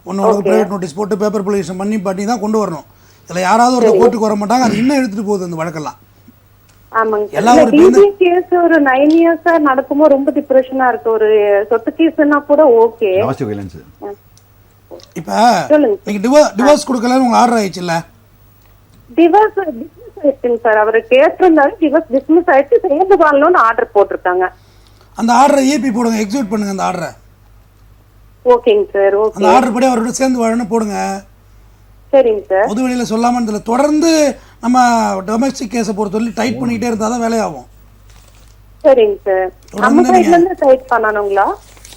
ஒன்று ப்ரைவேட் நோட்டீஸ் போட்டு பேப்பர் பொலியூஷன் பண்ணி தான் கொண்டு வரணும். இதில் யாராவது ஒரு கோர்ட்டுக்கு வர மாட்டாங்க. அது இன்னும் எடுத்துகிட்டு போகுது அந்த வழக்கெல்லாம். ஒரு 9 இயர்ஸா நடக்கும்போது ரொம்ப டிப்ரெஷனா இருக்கு. ஒரு சொத்து கேஸ்னா கூட ஓகே. இப்ப நீங்க டிவோர்ஸ் கொடுக்கலன்னு உங்க ஆர்டர் ஆயிடுச்சுல்ல? டிவோர்ஸ் டிஸ்மிஸ் ஆயிடுச்சுங்க சார். அவர் கேட்டிருந்தாரு, டிவோர்ஸ் டிஸ்மிஸ் ஆயிடுச்சு, சேர்ந்து வாழணும்னு ஆர்டர் போட்டிருக்காங்க. அந்த ஆர்டரை ஏபி போடுங்க, எக்ஸிக்யூட் பண்ணுங்க அந்த ஆர்டரை. ஓகேங்க சார். ஓகே. அந்த ஆர்டர் படி அவரோட சேர்ந்து வாழணும்னு போடுங்க. சரிங்க சார். பொது வெளியில சொல்லாம இதுல தொடர்ந்து நம்ம டொமஸ்டிக் கேஸை பொறுத்தவரை டைட் பண்ணிக்கிட்டே இருந்தால் தான் வேலையாகும். சரிங்க சார். நம்ம சைடுல இருந்து டைட் பண்ணனுங்களா?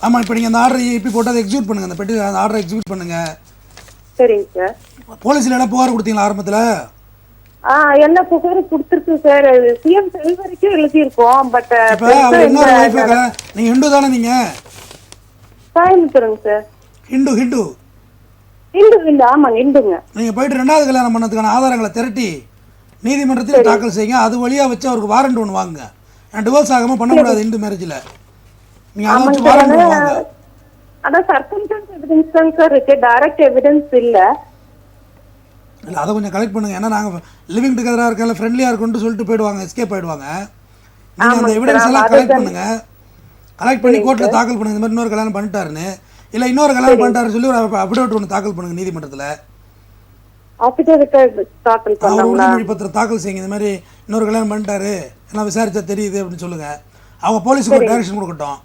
ஆமாம். இப்போ நீங்கள் அந்த ஆர்டர் ஏபி போட்டு அதை எக்ஸிக்யூட் பண்ணுங்க. அந்த பெட்டி அந்த ஆர்டரை எக்ஸிக்யூட் பண்ணுங்க. சரிங்க சார். போலீஸ்ல எல்லாம் புகார் கொடுத்தீங்களா ஆரம்பத்தில்? என்ன புகார் கொடுத்துருக்கு சார். சிஎம் செல் வரைக்கும் எழுதியிருக்கோம். பட் நீங்க ஹிந்து தானே? நீங்க கோயம்புத்தூருங்க சார். ஹிந்து ஹிந்து ஹிந்து இல்ல. ஆமாங்க, ஹிந்துங்க. நீங்க போயிட்டு 2வது கல்யாணம் பண்ணதுக்கான ஆதாரங்களை திரட்டி நீதிமன்றத்தில் தாக்கல் செய்யுங்க. அது வழியா வச்சு அவருக்கு வாரண்ட் ஒன்று வாங்குங்க. டிவோர்ஸ் ஆகாம பண்ணக்கூடாது ஹிந்து மேரேஜில். நீங்க அதை வச்சு வாரண்ட் வாங்க. அதான் சர்க்கம்ஸ்டன்ஸ் எவிடன்ஸ் தான் சார் இருக்கு, டைரக்ட் எவிடன்ஸ் இல்ல. இல்லை அதை கொஞ்சம் கலெக்ட் பண்ணுங்க. ஏன்னா நாங்கள் லிவிங் டுகெதராக இருக்கல ஃப்ரெண்ட்லியாக இருக்கும்னு சொல்லிட்டு போயிடுவாங்க, எஸ்கேப் ஆயிடுவாங்க. நீங்கள் அந்த எவிடன்ஸ் எல்லாம் கலெக்ட் பண்ணுங்க. கலெக்ட் பண்ணி கோர்ட்டில் தாக்கல் பண்ணுங்க. இந்த மாதிரி இன்னொரு கல்யாணம் பண்ணிட்டாருன்னு, இல்லை இன்னொரு கல்யாணம் பண்ணிட்டாருன்னு சொல்லி ஒரு அப்டேட் ஒன்று தாக்கல் பண்ணுங்க நீதிமன்றத்தில். உறுதிமொழி பத்திரம் தாக்கல் செய்யுங்க. இந்த மாதிரி இன்னொரு கல்யாணம் பண்ணிட்டாரு, நான் விசாரிச்சா தெரியுது அப்படின்னு சொல்லுங்க. அவங்க போலீஸுக்கு ஒரு டைரக்ஷன் கொடுக்கட்டும்,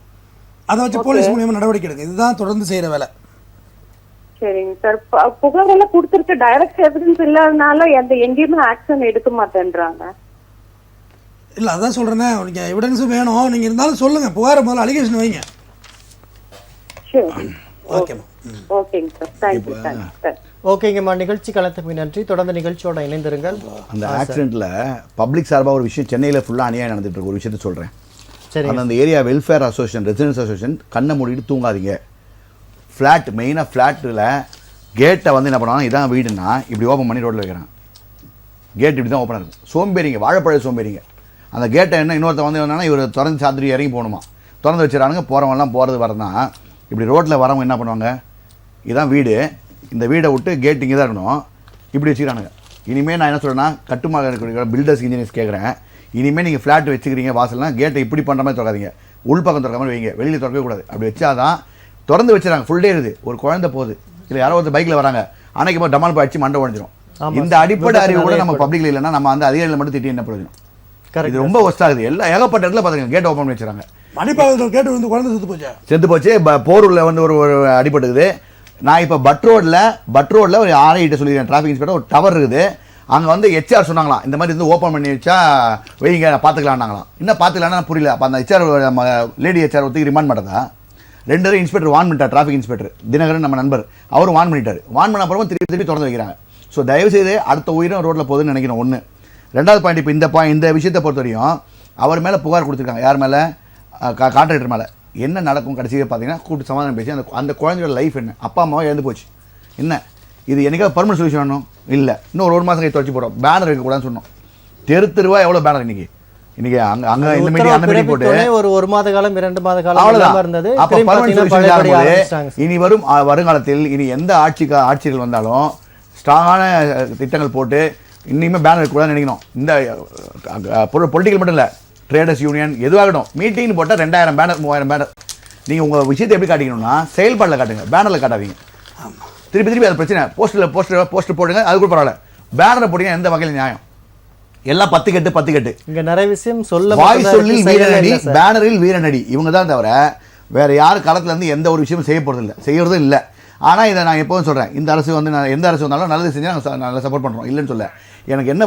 அதை வச்சு போலீஸ் மூலியமா நடவடிக்கை எடுங்க. இதுதான் தொடர்ந்து செய்யற வேலை. சரிங்க சார். புகார் எல்லாம் கொடுத்துருக்கு, டைரக்ட் எவிடன்ஸ் இல்லாதனால எங்கேயுமே ஆக்ஷன் எடுக்க மாட்டேன்றாங்க. இல்லை அதான் சொல்றேனே, நீங்க எவிடன்ஸும் வேணும். நீங்க இருந்தாலும் சொல்லுங்க, புகாரை முதல்ல அலிகேஷன் வைங்க. ஓகேம்மா. ஓகேங்க சார், தேங்க்யூ சார். ஓகேங்கம்மா, நிகழ்ச்சி கலந்தமைக்கு நன்றி. தொடர்ந்து நிகழ்ச்சியோட இணைந்திருங்கள். அந்த ஆக்சிடென்ட்ல பப்ளிக் சார்பாக ஒரு விஷயம் சென்னையில் ஃபுல்லாக அநியாயம் நடந்துட்டு இருக்கு. ஒரு விஷயத்த சொல்கிறேன். சரி. அந்த area welfare association, residence association கண்ணை மூடிட்டு தூங்காதீங்க. ஃப்ளாட் மெயினாக ஃப்ளாட்டில் கேட்டை வந்து என்ன பண்ணுவாங்க, இதான் வீடுன்னா இப்படி ஓப்பன் பண்ணி ரோட்டில் வைக்கிறாங்க. கேட் இப்படி தான் ஓப்பனாக இருக்கும். சோம்பேறிங்க, வாழைப்பழ சோம்பேறிங்க. அந்த கேட்டை என்ன இன்னொருத்த வந்து என்னன்னா இவர் திறந்து சாத்திரி இறங்கி போகணுமா, திறந்து வச்சுறானுங்க. போகிறவங்கலாம் போகிறது வரதான் இப்படி ரோட்டில் வரவங்க என்ன பண்ணுவாங்க, இதான் வீடு, இந்த வீடை விட்டு கேட் இங்கே தான் இருக்கணும், இப்படி வச்சுக்கிறானுங்க. இனிமேல் நான் என்ன சொல்கிறேன்னா, கட்டுமான இருக்கிற பில்டர்ஸ் இன்ஜினியர்ஸ் கேட்குறேன், இனிமேல் நீங்கள் ஃப்ளாட் வச்சுக்கிறீங்க வாசல்லாம் கேட்டை இப்படி பண்ணுற மாதிரி திறக்காதீங்க, உள்பக்கம் திறக்க மாதிரி வைங்க, வெளியில் திறக்கவே கூடாது. அப்படி வச்சாதான் திறந்து வச்சுறாங்க. ஃபுல் டே இருக்குது, ஒரு குழந்தை போகுது, இல்லை யாரோ ஒரு பைக்கில் வராங்க, அன்னைக்கு போய் டமால் போய் அடிச்சு மண்டை உடஞ்சிரும். இந்த அடிப்படை அறிவு கூட நம்ம பப்ளிக்ல இல்லைன்னா நம்ம அந்த அதிகாரிகளை மட்டும் திட்டி என்ன பிரயோஜனம்? இது ரொம்ப ஒஸ்ட் ஆகுது. எல்லாம் ஏகப்பட்ட இடத்துல பார்த்துங்க கேட் ஓப்பன் பண்ணி வச்சுறாங்க. மணிப்பாக்கத்தில் கேட்டு வந்து குழந்தை செத்து போச்சு. போரூரில் வந்து ஒரு அடிபட்டுக்குது. நான் இப்போ பட் ரோடில் ஒரு ஆர்ஐட்ட சொல்லியிருக்கேன், டிராஃபிக் இன்ஸ்பெக்டர், ஒரு டவர் இருக்குது, அங்கே வந்து ஹெச்ஆர் சொன்னாங்களாம், இந்த மாதிரி வந்து ஓப்பன் பண்ணி வச்சா வைங்க பார்த்துக்கலான்னாங்களாம். இன்னும் பார்த்துக்கலான்னா புரியல. அப்போ அந்த ஹெச்ஆர் லேடி ஹெச்ஆர் ஒருத்தருக்கு ரிமாண்ட் பண்ணுறதா, 2 தடவை இன்ஸ்பெக்டர் வார்ன் பண்ணிட்டார். டிராஃபிக் இன்ஸ்பெக்டர் தினகரன் நம்ம நண்பர், அவரும் வார்ன் பண்ணிட்டார். வார்ன் பண்ண அப்புறமா திருப்பி திறந்து வைக்கிறாங்க. ஸோ தயவுசெய்து அடுத்த உயிரும் ரோட்டில் போகுதுன்னு நினைக்கிறோம். ஒன்று. ரெண்டாவது பாயிண்ட், இப்போ இந்த விஷயத்தை பொறுத்த வரையும் அவர் மேலே புகார் கொடுத்துருக்காங்க. யார் மேலே? கான்ட்ராக்டர் மேலே. என்ன நடக்கும் கடைசியாக பார்த்தீங்கன்னா, கூப்பிட்டு சமாதானம் பேசி அந்த குழந்தையோட லைஃப் என்ன, அப்பா அம்மாவை இழந்து போச்சு. என்ன இது என்னைக்காவது பர்மனன்ட் சொல்யூஷன் வேணும்? இல்லை, இன்னும் ஒரு மாதம் கை துவச்சி போகிறோம். பேனர் இருக்கக்கூடாதுன்னு சொன்னோம். தெருவா எவ்வளோ பேனர் இன்னைக்கு அங்கே இந்த மீட்டிங் அந்த மீட்டிங் போட்டு ஒரு மாத காலம் 2 மாத காலம் அவ்வளோதான் இருந்தது. அப்போ பர்மனன்ட் சொல்யூஷன் ஆகும்போது இனி வருங்காலத்தில் இனி எந்த ஆட்சிகள் வந்தாலும் ஸ்ட்ராங்கான திட்டங்கள் போட்டு இனிமேல் பேனர் இருக்கக்கூடாதுன்னு நினைக்கணும். இந்த பொலிட்டிக்கல் மட்டும் இல்லை, ட்ரேடர்ஸ் யூனியன் எதுவாகட்டும் மீட்டிங்னு போட்டால் 2000 பேனர் 3000 பேனர். நீங்கள் உங்கள் விஷயத்தை எப்படி காட்டிக்கணும்னா செயல்பாட்டில் காட்டுங்க, பேனரில் காட்டாதீங்க. திருப்பி அது பிரச்சனை. போஸ்டர் போடுங்க, அது கூட பரவாயில்ல. பேனரை போட்டீங்க எந்த வகையில் நியாயம்? எல்லாம் 10 கட்டு. இங்க நிறைய விஷயம் சொல்ல வாய் சொல்லில் வீரனடி, பேனரில் வீரனடி, இவங்க தான் தவிர வேற யாரும் களத்துல இருந்து எந்த ஒரு விஷயமும் செய்யறதும் இல்லை. ஆனால் இதை நான் எப்போதும் சொல்கிறேன், இந்த அரசு வந்து நான் எந்த அரசு வந்தாலும் நல்லது செஞ்சால் நாங்கள் நல்லா சப்போர்ட் பண்ணுறோம், இல்லைன்னு சொல்ல. எனக்கு என்ன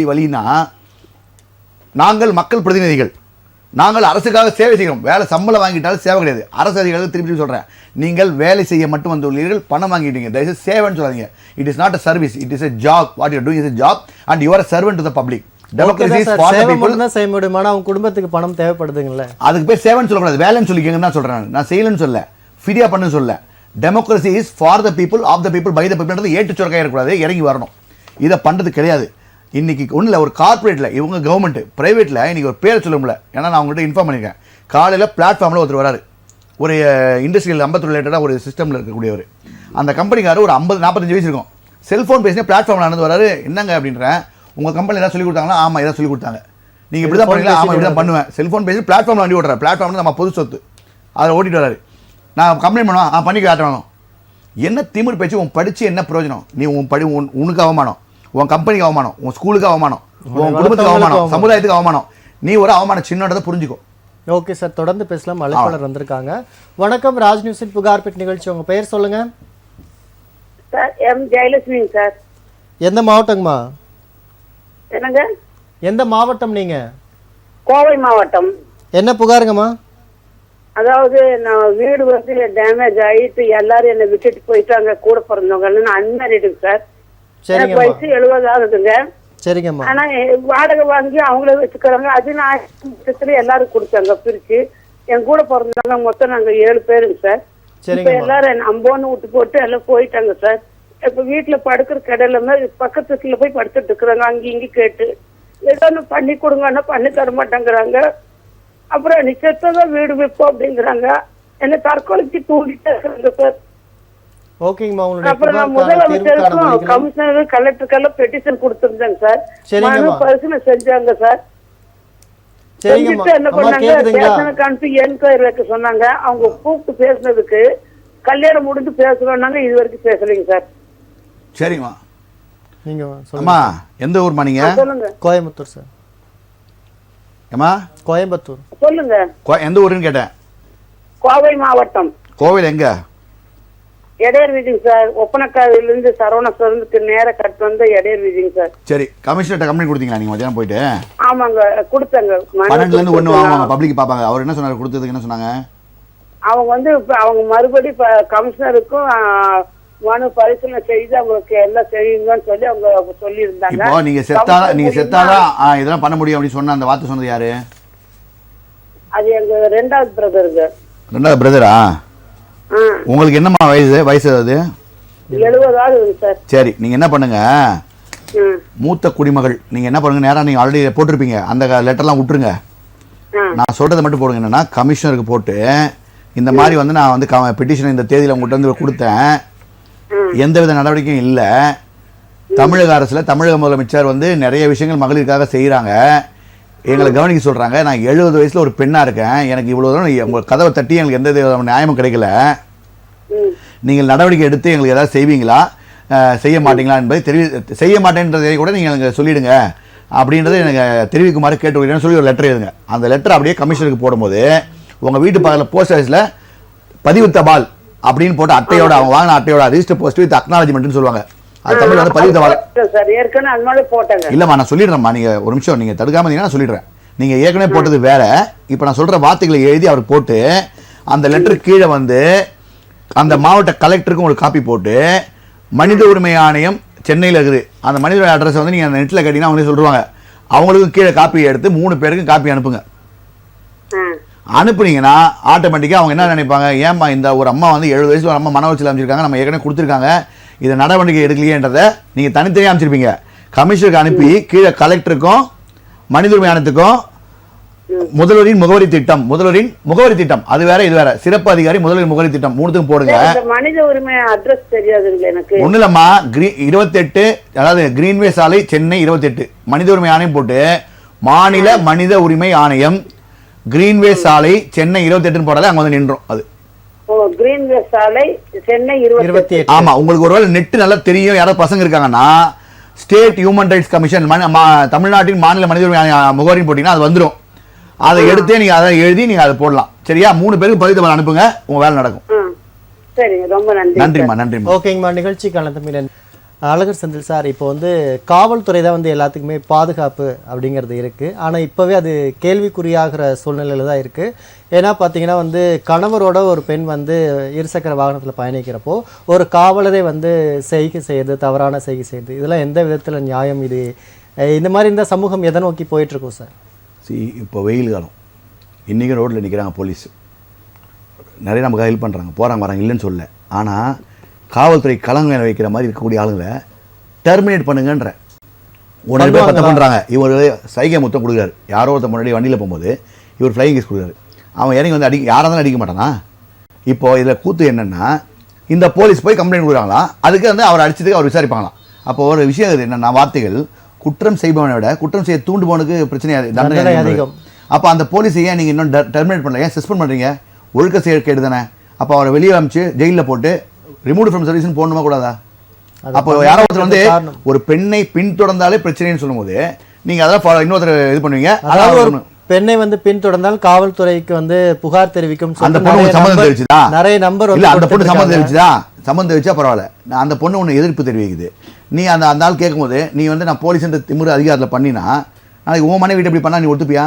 வலினா, நாங்கள் மக்கள் பிரதிநிதிகள், நாங்கள் அரசுக்காக சேவை செய்கிறோம். வேலை சம்பளம் வாங்கிட்டாலும் சேவை கிடையாது. அரசு அதிகாரிகள் திருப்பி சொல்கிறேன், நீங்கள் வேலை செய்ய மட்டும் வந்துள்ளீர்கள், பணம் வாங்கிட்டீங்க, தயவுசெய்து சேவைன்னு சொல்லாதீங்க. It is not a service, it is a job. What you are doing is a job and you are a servant to the public. Democracy is for the people. தான் செய்ய முடியுமா? அவங்க குடும்பத்துக்கு பணம் தேவைப்படுதுங்கல்ல, அதுக்கு பேர் சேவைன்னு சொல்லக்கூடாது, வேலைன்னு சொல்லிக்கங்கன்னு தான் சொல்கிறேன். நான் செய்யலன்னு சொல்ல, ஃப்ரீயா பண்ணுன்னு சொல்ல. Democracy is for the people, of the people, by the பீப்புள்ன்றது ஏற்று சொற்காக இருக்கக்கூடாது, இறங்கி வரணும். இதை பண்ணுறது கிடையாது. இன்னைக்கு ஒன்றும் இல்லை, ஒரு கார்பரேட்டில் இவங்க கவர்மெண்ட், ப்ரைவேட்டில் இன்னைக்கு ஒரு பேரை சொல்ல முடியல. ஏன்னா நான் அவங்கள்ட்ட இன்ஃபார்ம் பண்ணியிருக்கேன். காலையில் பிளாட்ஃபார்மில் ஒருத்தர் வராரு, ஒரு இண்டஸ்ட்ரியல் அம்பத்தூர் ரிலேட்டடாக ஒரு சிஸ்டமில் இருக்கக்கூடியவர். அந்த கம்பெனிக்காரர் ஒரு 50-45 வயசு இருக்கும். செல்ஃபோன் பேசினா பிளாட்ஃபார்மில் நடந்து வராரு. என்னங்க அப்படின்றேன், உங்கள் கம்பெனி ஏதாவது சொல்லி கொடுத்தாங்களா? ஆமாம், ஏதாவது சொல்லி கொடுத்தாங்க. நீங்கள் இப்படி தான் பண்ணுவீங்களா? ஆமாம், இப்படி தான் பண்ணுவேன். செல்ஃபோன் பேசி பிளாட்ஃபார்மில் வண்டி ஓட்டுறாரு. பிளாட்ஃபார்மில் நம்ம பொது சொத்து, அதை ஓட்டிட்டு வராரு. நான் கம்ப்ளைண்ட் பண்ணுவேன், பண்ணி காட்டணும். என்ன திமிர் பேச்சு? உன் படித்து என்ன பிரயோஜனம்? நீ உனக்கு அவமானம், உன் கம்பெனிக்கு அவமானம், உன் ஸ்கூலுக்கு அவமானம், உன் குடும்பத்துக்கு அவமானம், சமுதாயத்துக்கு அவமானம். நீ ஒரு அவமானம் சின்னதை புரிஞ்சுக்கோ. ஓகே சார், தொடர்ந்து பேசலாம். அழைப்பாளர் வந்திருக்காங்க. வணக்கம், ராஜ் நியூஸின் புகார் பெட்டி நிகழ்ச்சி. உங்க பெயர் சொல்லுங்க சார். M Jayalakshmi sir. எந்த மாவட்டங்கம்மா? என்னங்க? எந்த மாவட்டம் நீங்க? கோவை மாவட்டம். என்ன புகாருங்கம்மா? அதாவது நான் வீடு வந்து டேமேஜ் ஆயிட்டு எல்லாரும் என்னை விட்டுட்டு போயிட்டாங்க, கூட பிறந்தவங்க. நான் அன்மேரிடுங்க சார். எனக்கு வயசு 70 ஆகுதுங்க. சரிங்கம்மா. ஆனா வாடகை வாங்கி அவங்களே வச்சுக்கிறாங்க. அது நான் எல்லாரும் கொடுத்தாங்க பிரிச்சு. என் கூட பிறந்தவங்க மொத்தம் நாங்க 7 பேருங்க சார். இப்ப எல்லாரும் அம்போன்னு விட்டு போட்டு எல்லாம் போயிட்டாங்க சார். இப்ப வீட்டுல படுக்கிற கடையில பக்கத்து வீட்டுல போய் படுத்துட்டு இருக்கிறாங்க. அங்கேயும் இங்கேயும் கேட்டு ஏதோ பண்ணி கொடுங்கன்னா பண்ணி தர மாட்டேங்கிறாங்க. அப்புறம் நீ செத்ததான் வீடு விற்போம் அப்படிங்கிறாங்க. என்ன தற்கொலைக்கு தூண்டிட்டே இருக்காங்க சார். ஓகேங்கம்மா, உங்களுடைய அப்புறம் நான் புகாருக்கான தீர்வு காண முதலமைச்சருக்கும் முடியல. கமிஷனர் கலெக்டருக்கெல்லாம் பெட்டிஷன் கொடுத்திருந்தேங்க சார். சரிங்கம்மா. மனு பரிசீலனை செஞ்சாங்க சார். சரிங்கம்மா, செஞ்சுட்டு என்ன அம்மா பண்ணாங்க, கேக்குதுங்களா? ஸ்டேஷனுக்கு அனுப்பி என்கொயரி வைக்க சொன்னாங்க. அவங்க கூப்பிட்டு பேசுனதுக்கு கல்யாணம் முடிஞ்சு பேசணும்னாங்க, இது வரைக்கும் பேசலைங்க சார். சரிம்மா. நீங்க சொல்லுங்க. அம்மா எந்த ஊர்மா நீங்க? சொல்லுங்க கோயம்புத்தூர் சார். ஏம்மா கோயம்புத்தூர். சொல்லுங்க. எந்த ஊருன்னு கேட்டேன். கோவை மாவட்டம். கோவில் எங்க? எடையர் வீதிங்க சார். ஒப்பனக்காவில இருந்து சரவணஸ்வரத்துக்கு நேர கட்டு வந்து எடையர் வீதிங்க சார். சரி, கமிஷனர்கிட்ட கம்ப்ளைண்ட் கொடுத்தீங்களா நீங்க மத்தியானம் போயிட்டு? ஆமாங்க, கொடுத்தாங்க. 12ல இருந்து 1 வாங்குவாங்க, பப்ளிக் பாப்பாங்க. அவர் என்ன சொன்னாரு, கொடுத்ததுக்கு என்ன சொன்னாங்க? அவங்க வந்து இப்ப அவங்க மறுபடி கமிஷனருக்கும் மனு பரிசீலனை செய்து அவங்களுக்கு எல்லாம் செய்யுங்கன்னு சொல்லி அவங்க சொல்லி இருந்தாங்க. இப்போ நீங்க செத்தாதான் இதெல்லாம் பண்ண முடியும் அப்படின்னு சொன்ன அந்த வார்த்தை சொன்னது யாரு? அது எங்க 2வது பிரதருங்க. 2வது பிரதரா? உங்களுக்கு என்னம்மா வயசு அது? 70 ஆகுது சார். சரி, நீங்க என்ன பண்ணுங்க, மூத்த குடிமகள் நீங்க என்ன பண்ணுங்க, நேரா நீங்க ஆல்ரெடி போட்டிருப்பீங்க அந்த லெட்டர்லாம் விட்டுருங்க. நான் சொல்றதை மட்டும் போடுங்க. என்னன்னா கமிஷனருக்கு போட்டு இந்த மாதிரி வந்து நான் வந்து பெட்டிஷன் இந்த தேதியில் உங்கள்கிட்ட வந்து கொடுத்தேன், எந்தவித நடவடிக்கையும் இல்லை. தமிழக அரசில் தமிழக முதலமைச்சர் வந்து நிறைய விஷயங்கள் மகளிருக்காக செய்கிறாங்க, எங்களை கவனிக்க சொல்கிறாங்க. நான் 70 வயசில் ஒரு பெண்ணாக இருக்கேன், எனக்கு இவ்வளோ தூரம் உங்கள் கதவை தட்டி எங்களுக்கு எந்த நியாயமும் கிடைக்கல. நீங்கள் நடவடிக்கை எடுத்து எங்களுக்கு ஏதாவது செய்வீங்களா செய்ய மாட்டீங்களா என்பதை செய்ய மாட்டேன்றதை கூட நீங்கள் எனக்கு சொல்லிவிடுங்க அப்படின்றத எனக்கு தெரிவிக்குமாறு கேட்டுக்கிறேன்னு சொல்லி ஒரு லெட்டர் எழுதுங்க. அந்த லெட்டர் அப்படியே கமிஷனருக்கு போடும்போது உங்கள் வீட்டு பக்கத்தில் போஸ்ட் ஆஃபீஸில் பதிவு தபால் அப்படின்னு போட்டு அட்டையோட, அவங்க வாங்கின அட்டையோட ரிஜிஸ்டர் போஸ்ட் வித் அக்னாலஜ்மெண்ட்னு சொல்லுவாங்க. அது தமிழ் வந்து பதிவு தபால். இல்லைம்மா, நான் சொல்லிடுறேம்மா, நீங்கள் ஒரு நிமிஷம் நீங்கள் தடுக்காம இருந்தீங்கன்னா நான் சொல்லிடுறேன். நீங்கள் ஏற்கனவே போட்டது வேற, இப்போ நான் சொல்கிற வார்த்தைகளை எழுதி அவர் போட்டு அந்த லெட்டர் கீழே வந்து அந்த மாவட்ட கலெக்டருக்கும் ஒரு காப்பி போட்டு, மனித உரிமை ஆணையம் சென்னையில் இருக்குது அந்த மனித உரிமை அட்ரஸ் வந்து நீங்கள் அந்த நெட்டில் கேட்டீங்கன்னா அவங்களே சொல்லுவாங்க. அவங்களுக்கும் கீழே காப்பி எடுத்து 3 பேருக்கும் காப்பி அனுப்புங்க. அனுப்புனீங்கன்னா ஆட்டோமேட்டிக்காக அவங்க என்ன நினைப்பாங்க, ஏம்மா இந்த ஒரு அம்மா வந்து 70 வயசுல ஒரு அம்மா மன உளைச்சல் அமைச்சிருக்காங்க, நம்ம ஏற்கனவே கொடுத்துருக்காங்க, இதை நடவடிக்கை எடுக்கலையேன்றதை நீங்கள் தனித்தனியாக அமைச்சிருப்பீங்க. கமிஷனருக்கு அனுப்பி கீழே கலெக்டருக்கும் மனித உரிமை ஆணையத்துக்கும் முதல்வரின் முகவரி திட்டம் அது வேற இது வேற, சிறப்பு அதிகாரி முதல்வரின் முகவரி திட்டம் 3த்துக்கும் போடுங்க. மனித உரிமை அட்ரஸ் தெரியாதுங்க எனக்கு. ஒன்றும் இல்லைம்மா, 28 அதாவது கிரீன்வே சாலை சென்னை 28 மனித உரிமை ஆணையம் போட்டு மாநில மனித உரிமை ஆணையம் கிரீன்வே சாலை சென்னை 28 போடாத அங்க வந்து நின்றோம். அது கிரீன்வே சாலை சென்னை 28. ஆமா, உங்களுக்கு ஒருவேளை நெட் நல்லா தெரியும், யாராவது பசங்க இருக்காங்கன்னா ஸ்டேட் ஹியூமன் ரைட்ஸ் கமிஷன் தமிழ்நாட்டின் மாநில மனித உரிமை முகவரின்னு போட்டீங்கன்னா அது வந்துடும். அதை எடுத்தே நீங்க அதை எழுதி நீங்க அதை போடலாம். சரியா? 3 பேருக்கு பதிவு அனுப்புங்க, உங்க வேலை நடக்கும். சரிங்க, ரொம்ப நன்றி. நன்றிம்மா. ஓகேங்கம்மா, நிகழ்ச்சிக்கான தமிழன் அழகர் செந்தில் சார். இப்போ வந்து காவல்துறை தான் வந்து எல்லாத்துக்குமே பாதுகாப்பு அப்படிங்கிறது இருக்குது, ஆனால் இப்போவே அது கேள்விக்குறியாகிற சூழ்நிலையில் தான் இருக்குது. ஏன்னா பார்த்தீங்கன்னா வந்து கணவரோட ஒரு பெண் வந்து இருசக்கர வாகனத்தில் பயணிக்கிறப்போ ஒரு காவலரை வந்து செய்கை செய்யுது, தவறான செய்கை செய்யுது, இதெல்லாம் எந்த விதத்தில் நியாயம்? இது இந்த மாதிரி இந்த சமூகம் எதை நோக்கி போயிட்டுருக்கோம் சார்? இப்போ வெயில் காலம், இன்றைக்கும் ரோட்டில் நிற்கிறாங்க போலீஸ், நிறைய நமக்கு ஹெல்ப் பண்ணுறாங்க, போகிறாங்க வராங்க, இல்லைன்னு சொல்ல. ஆனால் காவல்துறை கலங்க வைக்கிற மாதிரி இருக்கக்கூடிய ஆளுங்களை டெர்மினேட் பண்ணுங்கன்ற உடனே பத்த பண்ணுறாங்க. இவர் சைகை முத்தம் கொடுக்குறாரு, யாரோ ஒருத்த முன்னாடி வண்டியில் போகும்போது இவர் ஃப்ளைங் கேஸ் கொடுக்குறாரு, அவன் இறங்கி வந்து யாராக இருந்தாலும் அடிக்க மாட்டானா? இப்போது இதில் கூத்து என்னென்னா, இந்த போலீஸ் போய் கம்ப்ளைண்ட் கொடுக்குறாங்களாம், அதுக்கு வந்து அவர் அடிச்சதுக்கு அவர் விசாரிப்பாங்களாம். அப்போ ஒரு விஷயம் என்னென்னா, வார்த்தைகள் குற்றம் செய்பவனை விட குற்றம் செய்ய தூண்டுபவனுக்கு பிரச்சனை அதிகம். அப்போ அந்த போலீஸை ஏன் நீங்கள் இன்னும் டெர்மினேட் பண்ணல, ஏன் சஸ்பெண்ட் பண்ணுறீங்க? ஒழுக்க செயற்கேடு தானே. அப்போ அவரை வெளியே அனுப்பிச்சு ஜெயிலில் போட்டு ரிமூவ் ஃப்ரம் சர்வீஸ்னு போடணுமா கூடாதா? அப்போ யாரோ ஒருத்தர் வந்து ஒரு பெண்ணை பின்தொடர்ந்தாலே பிரச்சனைன்னு சொல்லும்போது நீங்கள் அதெல்லாம் இன்னொருத்தர் இது பண்ணுவீங்க. அதாவது ஒரு பெண்ணை வந்து பின்தொடர்ந்தால் காவல்துறைக்கு வந்து புகார் தெரிவிக்கும். அந்த பொண்ணு சம்மந்தம் தெரிவிச்சுதா? நிறைய நம்பர் இல்லை, அந்த பொண்ணு சம்மந்தம் தெரிவிச்சுதா? சம்மந்தம் தெரிவிச்சா பரவாயில்ல. அந்த பொண்ணு ஒன்று எதிர்ப்பு தெரிவிக்குது, நீ அந்த ஆள் கேட்கும்போது நீ வந்து நான் போலீஸ் திமுறை அதிகாரத்தில் பண்ணினா நாளைக்கு உன் மனைவி இப்படி பண்ணா நீ ஒத்துப்பியா?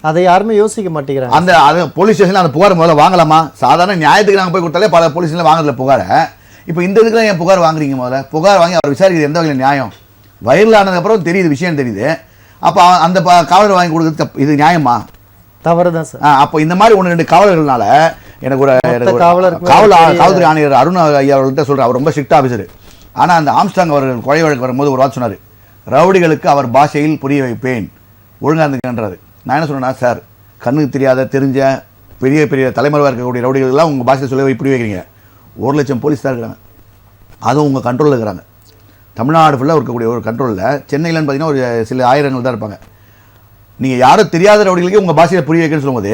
அதை யாருமே யோசிக்க மாட்டேங்கிறாங்க. அந்த போலீஸ் ஸ்டேஷனில் அந்த புகார் முதல்ல வாங்கலாமா? சாதாரண நியாயத்துக்கு நாங்கள் போய் கொடுத்தாலே பல போலீஸ் ஸ்டேஷனில் வாங்குறதுல புகாரை, இப்போ இந்த இதுக்குலாம் ஏன் புகார் வாங்குறீங்க? முதல்ல புகார் வாங்கி அவர் விசாரிக்கிறது எந்த வகையில் நியாயம்? வைரல் ஆனதுக்கப்புறம் தெரியுது, விஷயம் தெரியுது, அப்போ அந்த காவலர் வாங்கி கொடுக்குறது இது நியாயமா? தவறு தான் சார். அப்போ இந்த மாதிரி 1-2 காவலர்கள்னால எனக்கு ஒரு காவல்துறை ஆணையர் அருண் ஐயா அவர்கள்ட்ட சொல்கிறேன், அவர் ரொம்ப ஸ்ட்ரிக்ட் ஆஃபீஸர். ஆனால் அந்த ஆம்ஸ்டாங் அவர்கள் கொலை வழக்கு வரும்போது ஒரு வார்த்தை சொன்னார், ரவுடிகளுக்கு அவர் பாஷையில் புரிய வைப்பேன், ஒழுங்காக இருந்துக்கின்றாரு. நான் என்ன சொன்னேன்னா, சார் கண்ணுக்கு தெரியாத தெரிஞ்ச பெரிய பெரிய தலைமறைவாக இருக்கக்கூடிய ரவுடிகள்லாம் உங்கள் பாஷையில் சொல்ல இப்படி வைக்கிறீங்க. 1 லட்சம் போலீஸ் தான் இருக்கிறாங்க, அதுவும் உங்கள் கண்ட்ரோலில் இருக்கிறாங்க. தமிழ்நாடு ஃபுல்லாக இருக்கக்கூடிய ஒரு கண்ட்ரோலில், சென்னையிலன்னு பார்த்தீங்கன்னா ஒரு சில ஆயிரங்கள் தான் இருப்பாங்க. நீங்கள் யாரும் தெரியாத ரவுடிகளுக்கே உங்கள் பாஷையில் புரிய வைக்கணும்னு சொல்லும்போது,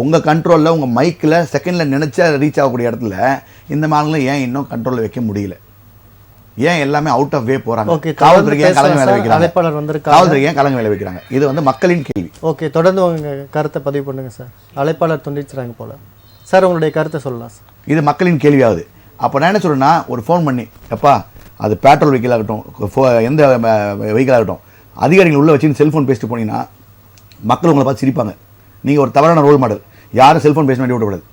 உங்கள் கண்ட்ரோலில் உங்கள் மைக்கில் செகண்டில் நினச்சா ரீச் ஆகக்கூடிய இடத்துல இந்த மாநிலம் ஏன் இன்னும் கண்ட்ரோலில் வைக்க முடியல? ஏன் எல்லாமே அவுட் ஆஃப் வே போகிறாங்க? காவல்துறைக்கு ஏன் கலங்க வேலை வைக்கிறாங்க? காவல்துறைக்கு ஏன் கலங்க வேலை வைக்கிறாங்க? இது வந்து மக்களின் கேள்வி. ஓகே, தொடர்ந்து உங்கள் கருத்தை பதிவு பண்ணுங்கள் சார். அழைப்பாளர் துண்டிச்சுறாங்க போல சார், உங்களுடைய கருத்தை சொல்லலாம் சார். இது மக்களின் கேள்வியாகுது. அப்போ நான் என்ன சொல்கிறேன்னா, ஒரு ஃபோன் பண்ணி, எப்பா அது பெட்ரோல் வெஹிக்கிள் ஆகட்டும், எந்த வெஹிக்கிள் ஆகட்டும், அதிகாரிகள் உள்ளே வச்சு செல்ஃபோன் பேசிட்டு போனீங்கன்னா மக்கள் உங்களை பார்த்து சிரிப்பாங்க. நீங்கள் ஒரு தவறான ரோல் மாடல், யாரும் செல்ஃபோன் பேச வேண்டிய விடக்கூடாது.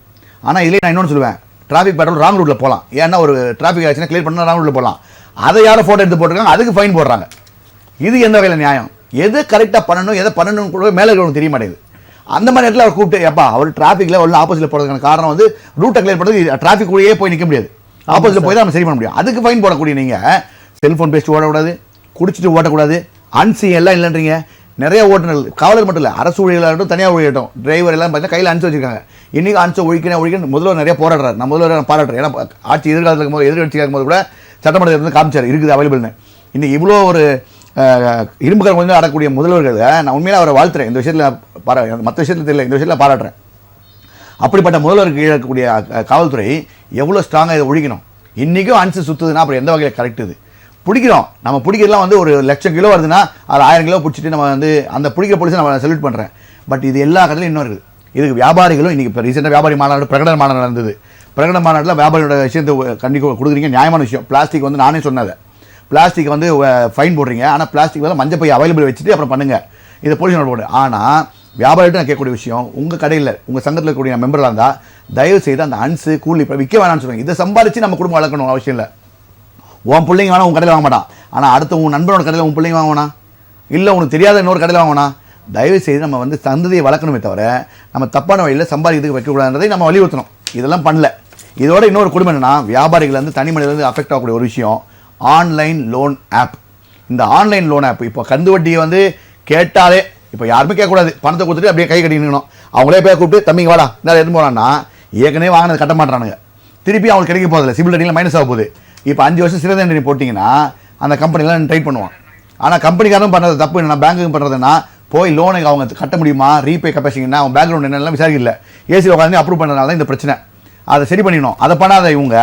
ஆனால் இதிலே நான் இன்னொன்று சொல்லுவேன், டிராஃபிக் பெட்ரோல் ராங் ரூட்டில் போகலாம். ஏன்னா ஒரு டிராஃபிக் ஆக்சிடென்ட் கிளியர் பண்ணால் ராங் ரூட்டில் போகலாம். அதை யாரும் ஃபோட்டோ எடுத்து போட்டிருக்காங்க, அதுக்கு ஃபைன் போடுறாங்க. இது எந்த வகையில் நியாயம்? எது கரெக்டாக பண்ணணும், எதை பண்ணணும் கூட மேலே இருக்கிறவங்க தெரிய மாட்டேங்குது. அந்த மாதிரி இடத்துல அவர் கூப்பிட்டு, எப்பா அவர் டிராஃபிக்கில் உள்ள ஆப்போசிட்டில் போகிறதுக்கான காரணம் வந்து ரூட்டை கிளியர் பண்ணுறது, டிராஃபிக் கூடயே போய் நிற்க முடியாது, ஆப்போசிட்டில் போய் தான் நம்ம சரி பண்ண முடியும். அதுக்கு ஃபைன் போடக்கூடிய நீங்கள் செல்ஃபோன் பேசிட்டு ஓடக்கூடாது, குடிச்சிட்டு ஓட்டக்கூடாது, அன்சி எல்லாம் இல்லைன்றீங்க. நிறைய ஓட்டுநர்கள், காவலர் மட்டும் இல்லை, அரசு ஊழியர்களாகட்டும் தனியார் ஊழியர்கட்டும் டிரைவர் எல்லாம் பார்த்தீங்கன்னா கையில் அனுப்பிச்சு வச்சிருக்காங்க. இன்றைக்கி அனுப்பிச்சு ஒழிக்கணும் முதல்வர் நிறைய போராடுறாரு. நான் முதல்வர் பாராட்டுறேன். ஏன்னா ஆட்சி எதிர்காலத்தில் இருக்கும்போது, எதிர்கட்சியாக இருக்கும்போது கூட சட்டமன்றத்தில் இருந்து காமிச்சார் இருக்குது அவைலபிள்னு. இன்றைக்கி இவ்வளோ ஒரு இரும்புகள் கொஞ்சம் ஆடக்கூடிய முதல்வர்கள் நான் உண்மையிலே அவரை வாழ்த்துறேன். இந்த விஷயத்தில் மற்ற விஷயத்தில் தெரியல, இந்த விஷயத்தில் பாராட்டுறேன். அப்படிப்பட்ட முதல்வருக்கு இருக்கக்கூடிய காவல்துறை எவ்வளோ ஸ்ட்ராங்காக இதை ஒழிக்கணும். இன்றைக்கும் அனுசு சுற்றுதுன்னா அப்புறம் எந்த வகையில் கரெக்ட் இது? பிடிக்கிறோம், நம்ம பிடிக்கிறதுலாம் வந்து ஒரு 1,00,000 கிலோ வருதுன்னா அது 1000 கிலோ பிடிச்சிட்டு நம்ம வந்து அந்த பிடிக்கிற போலீஸை நம்ம சல்யூட் பண்ணுறேன். பட் இது எல்லா கடையிலும் இன்னும் இருக்குது. இதுக்கு வியாபாரிகளும் இன்றைக்கி இப்போ ரீசெண்டாக வியாபாரி மாநாடு, பிரகடன மாநாடு நடந்தது. பிரகடன மாநாட்டில் வியாபாரியோட விஷயத்தை கண்டிப்பாக கொடுக்குறீங்க, நியாயமான விஷயம். பிளாஸ்டிக் வந்து நானே சொன்னது, பிளாஸ்டிக் வந்து ஃபைன் போடுறீங்க, ஆனால் பிளாஸ்டிக் வந்து மஞ்சள் பை அவைலபிள் வச்சுட்டு அப்புறம் பண்ணுங்கள், இதை போலீஸ் போடு. ஆனால் வியாபாரிகிட்ட நான் கேட்கக்கூடிய விஷயம், உங்கள் கடையில் உங்கள் சங்கத்தில் இருக்கக்கூடிய மெம்பராக இருந்தால் தயவு செய்து அந்த அன்ஸு கூலி இப்போ விற்க வேணாம்னு சொல்லுவாங்க. இதை சம்பாதிச்சு நம்ம குடும்பம் வளர்க்கணும் அவசியம் இல்லை. உன் பிள்ளைங்க வேணா உன் கடையில் வாங்க மாட்டான், ஆனால் அடுத்த உன் நண்பனோட கடையில் உன் பிள்ளைங்க வாங்கினா, இல்லை உனக்கு தெரியாத இன்னொரு கடையில் வாங்கினா. தயவு செய்து நம்ம வந்து சந்ததியை வளர்க்கணுமே தவிர நம்ம தப்பான வழியில் சம்பாதிக்கிறதுக்கு வைக்கக்கூடாதுன்றதை நம்ம வலியுறுத்தணும். இதெல்லாம் பண்ணல. இதோட இன்னொரு குடும்பம் என்னன்னா, வியாபாரிகள் வந்து தனி மனிதர்கள் அஃபெக்ட் ஆகக்கூடிய ஒரு விஷயம் ஆன்லைன் லோன் ஆப். இந்த ஆன்லைன் லோன் ஆப் இப்போ கந்து வட்டியை வந்து கேட்டாலே இப்போ யாருமே கேட்கக்கூடாது, பணத்தை கொடுத்துட்டு அப்படியே கை கட்டிக்கணும். அவங்களே போய் கூப்பிட்டு தம்பிங்க வாடா இந்த எதுவும் போனான்னா ஏற்கனவே வாங்கினது கட்ட மாட்டானுங்க, திருப்பி அவங்களுக்கு கிடைக்க போதில்லை, சிபில் ரேட்டிங்கில் மைனஸ் ஆக போகுது. இப்போ 5 வருஷம் சிறை தண்டனை போட்டிங்கன்னா அந்த கம்பெனிலாம் டைட் பண்ணுவான். ஆனால் கம்பெனிக்காரன் பண்ணுறது தப்பு என்னன்னா, பேங்க்கு பண்ணுறதுன்னா போய் லோனுக்கு அவங்க கட்ட முடியுமா, ரீபே கெப்பாசிட்டிங்கன்னா அவங்க பேக்ரவுண்ட் என்னெல்லாம் விசாரிக்கல, ஏசியில் உட்காந்து அப்ரூவ் பண்ணுறதுனால தான் இந்த பிரச்சனை. அதை சரி பண்ணிடணும். அதை பண்ணாத இவங்க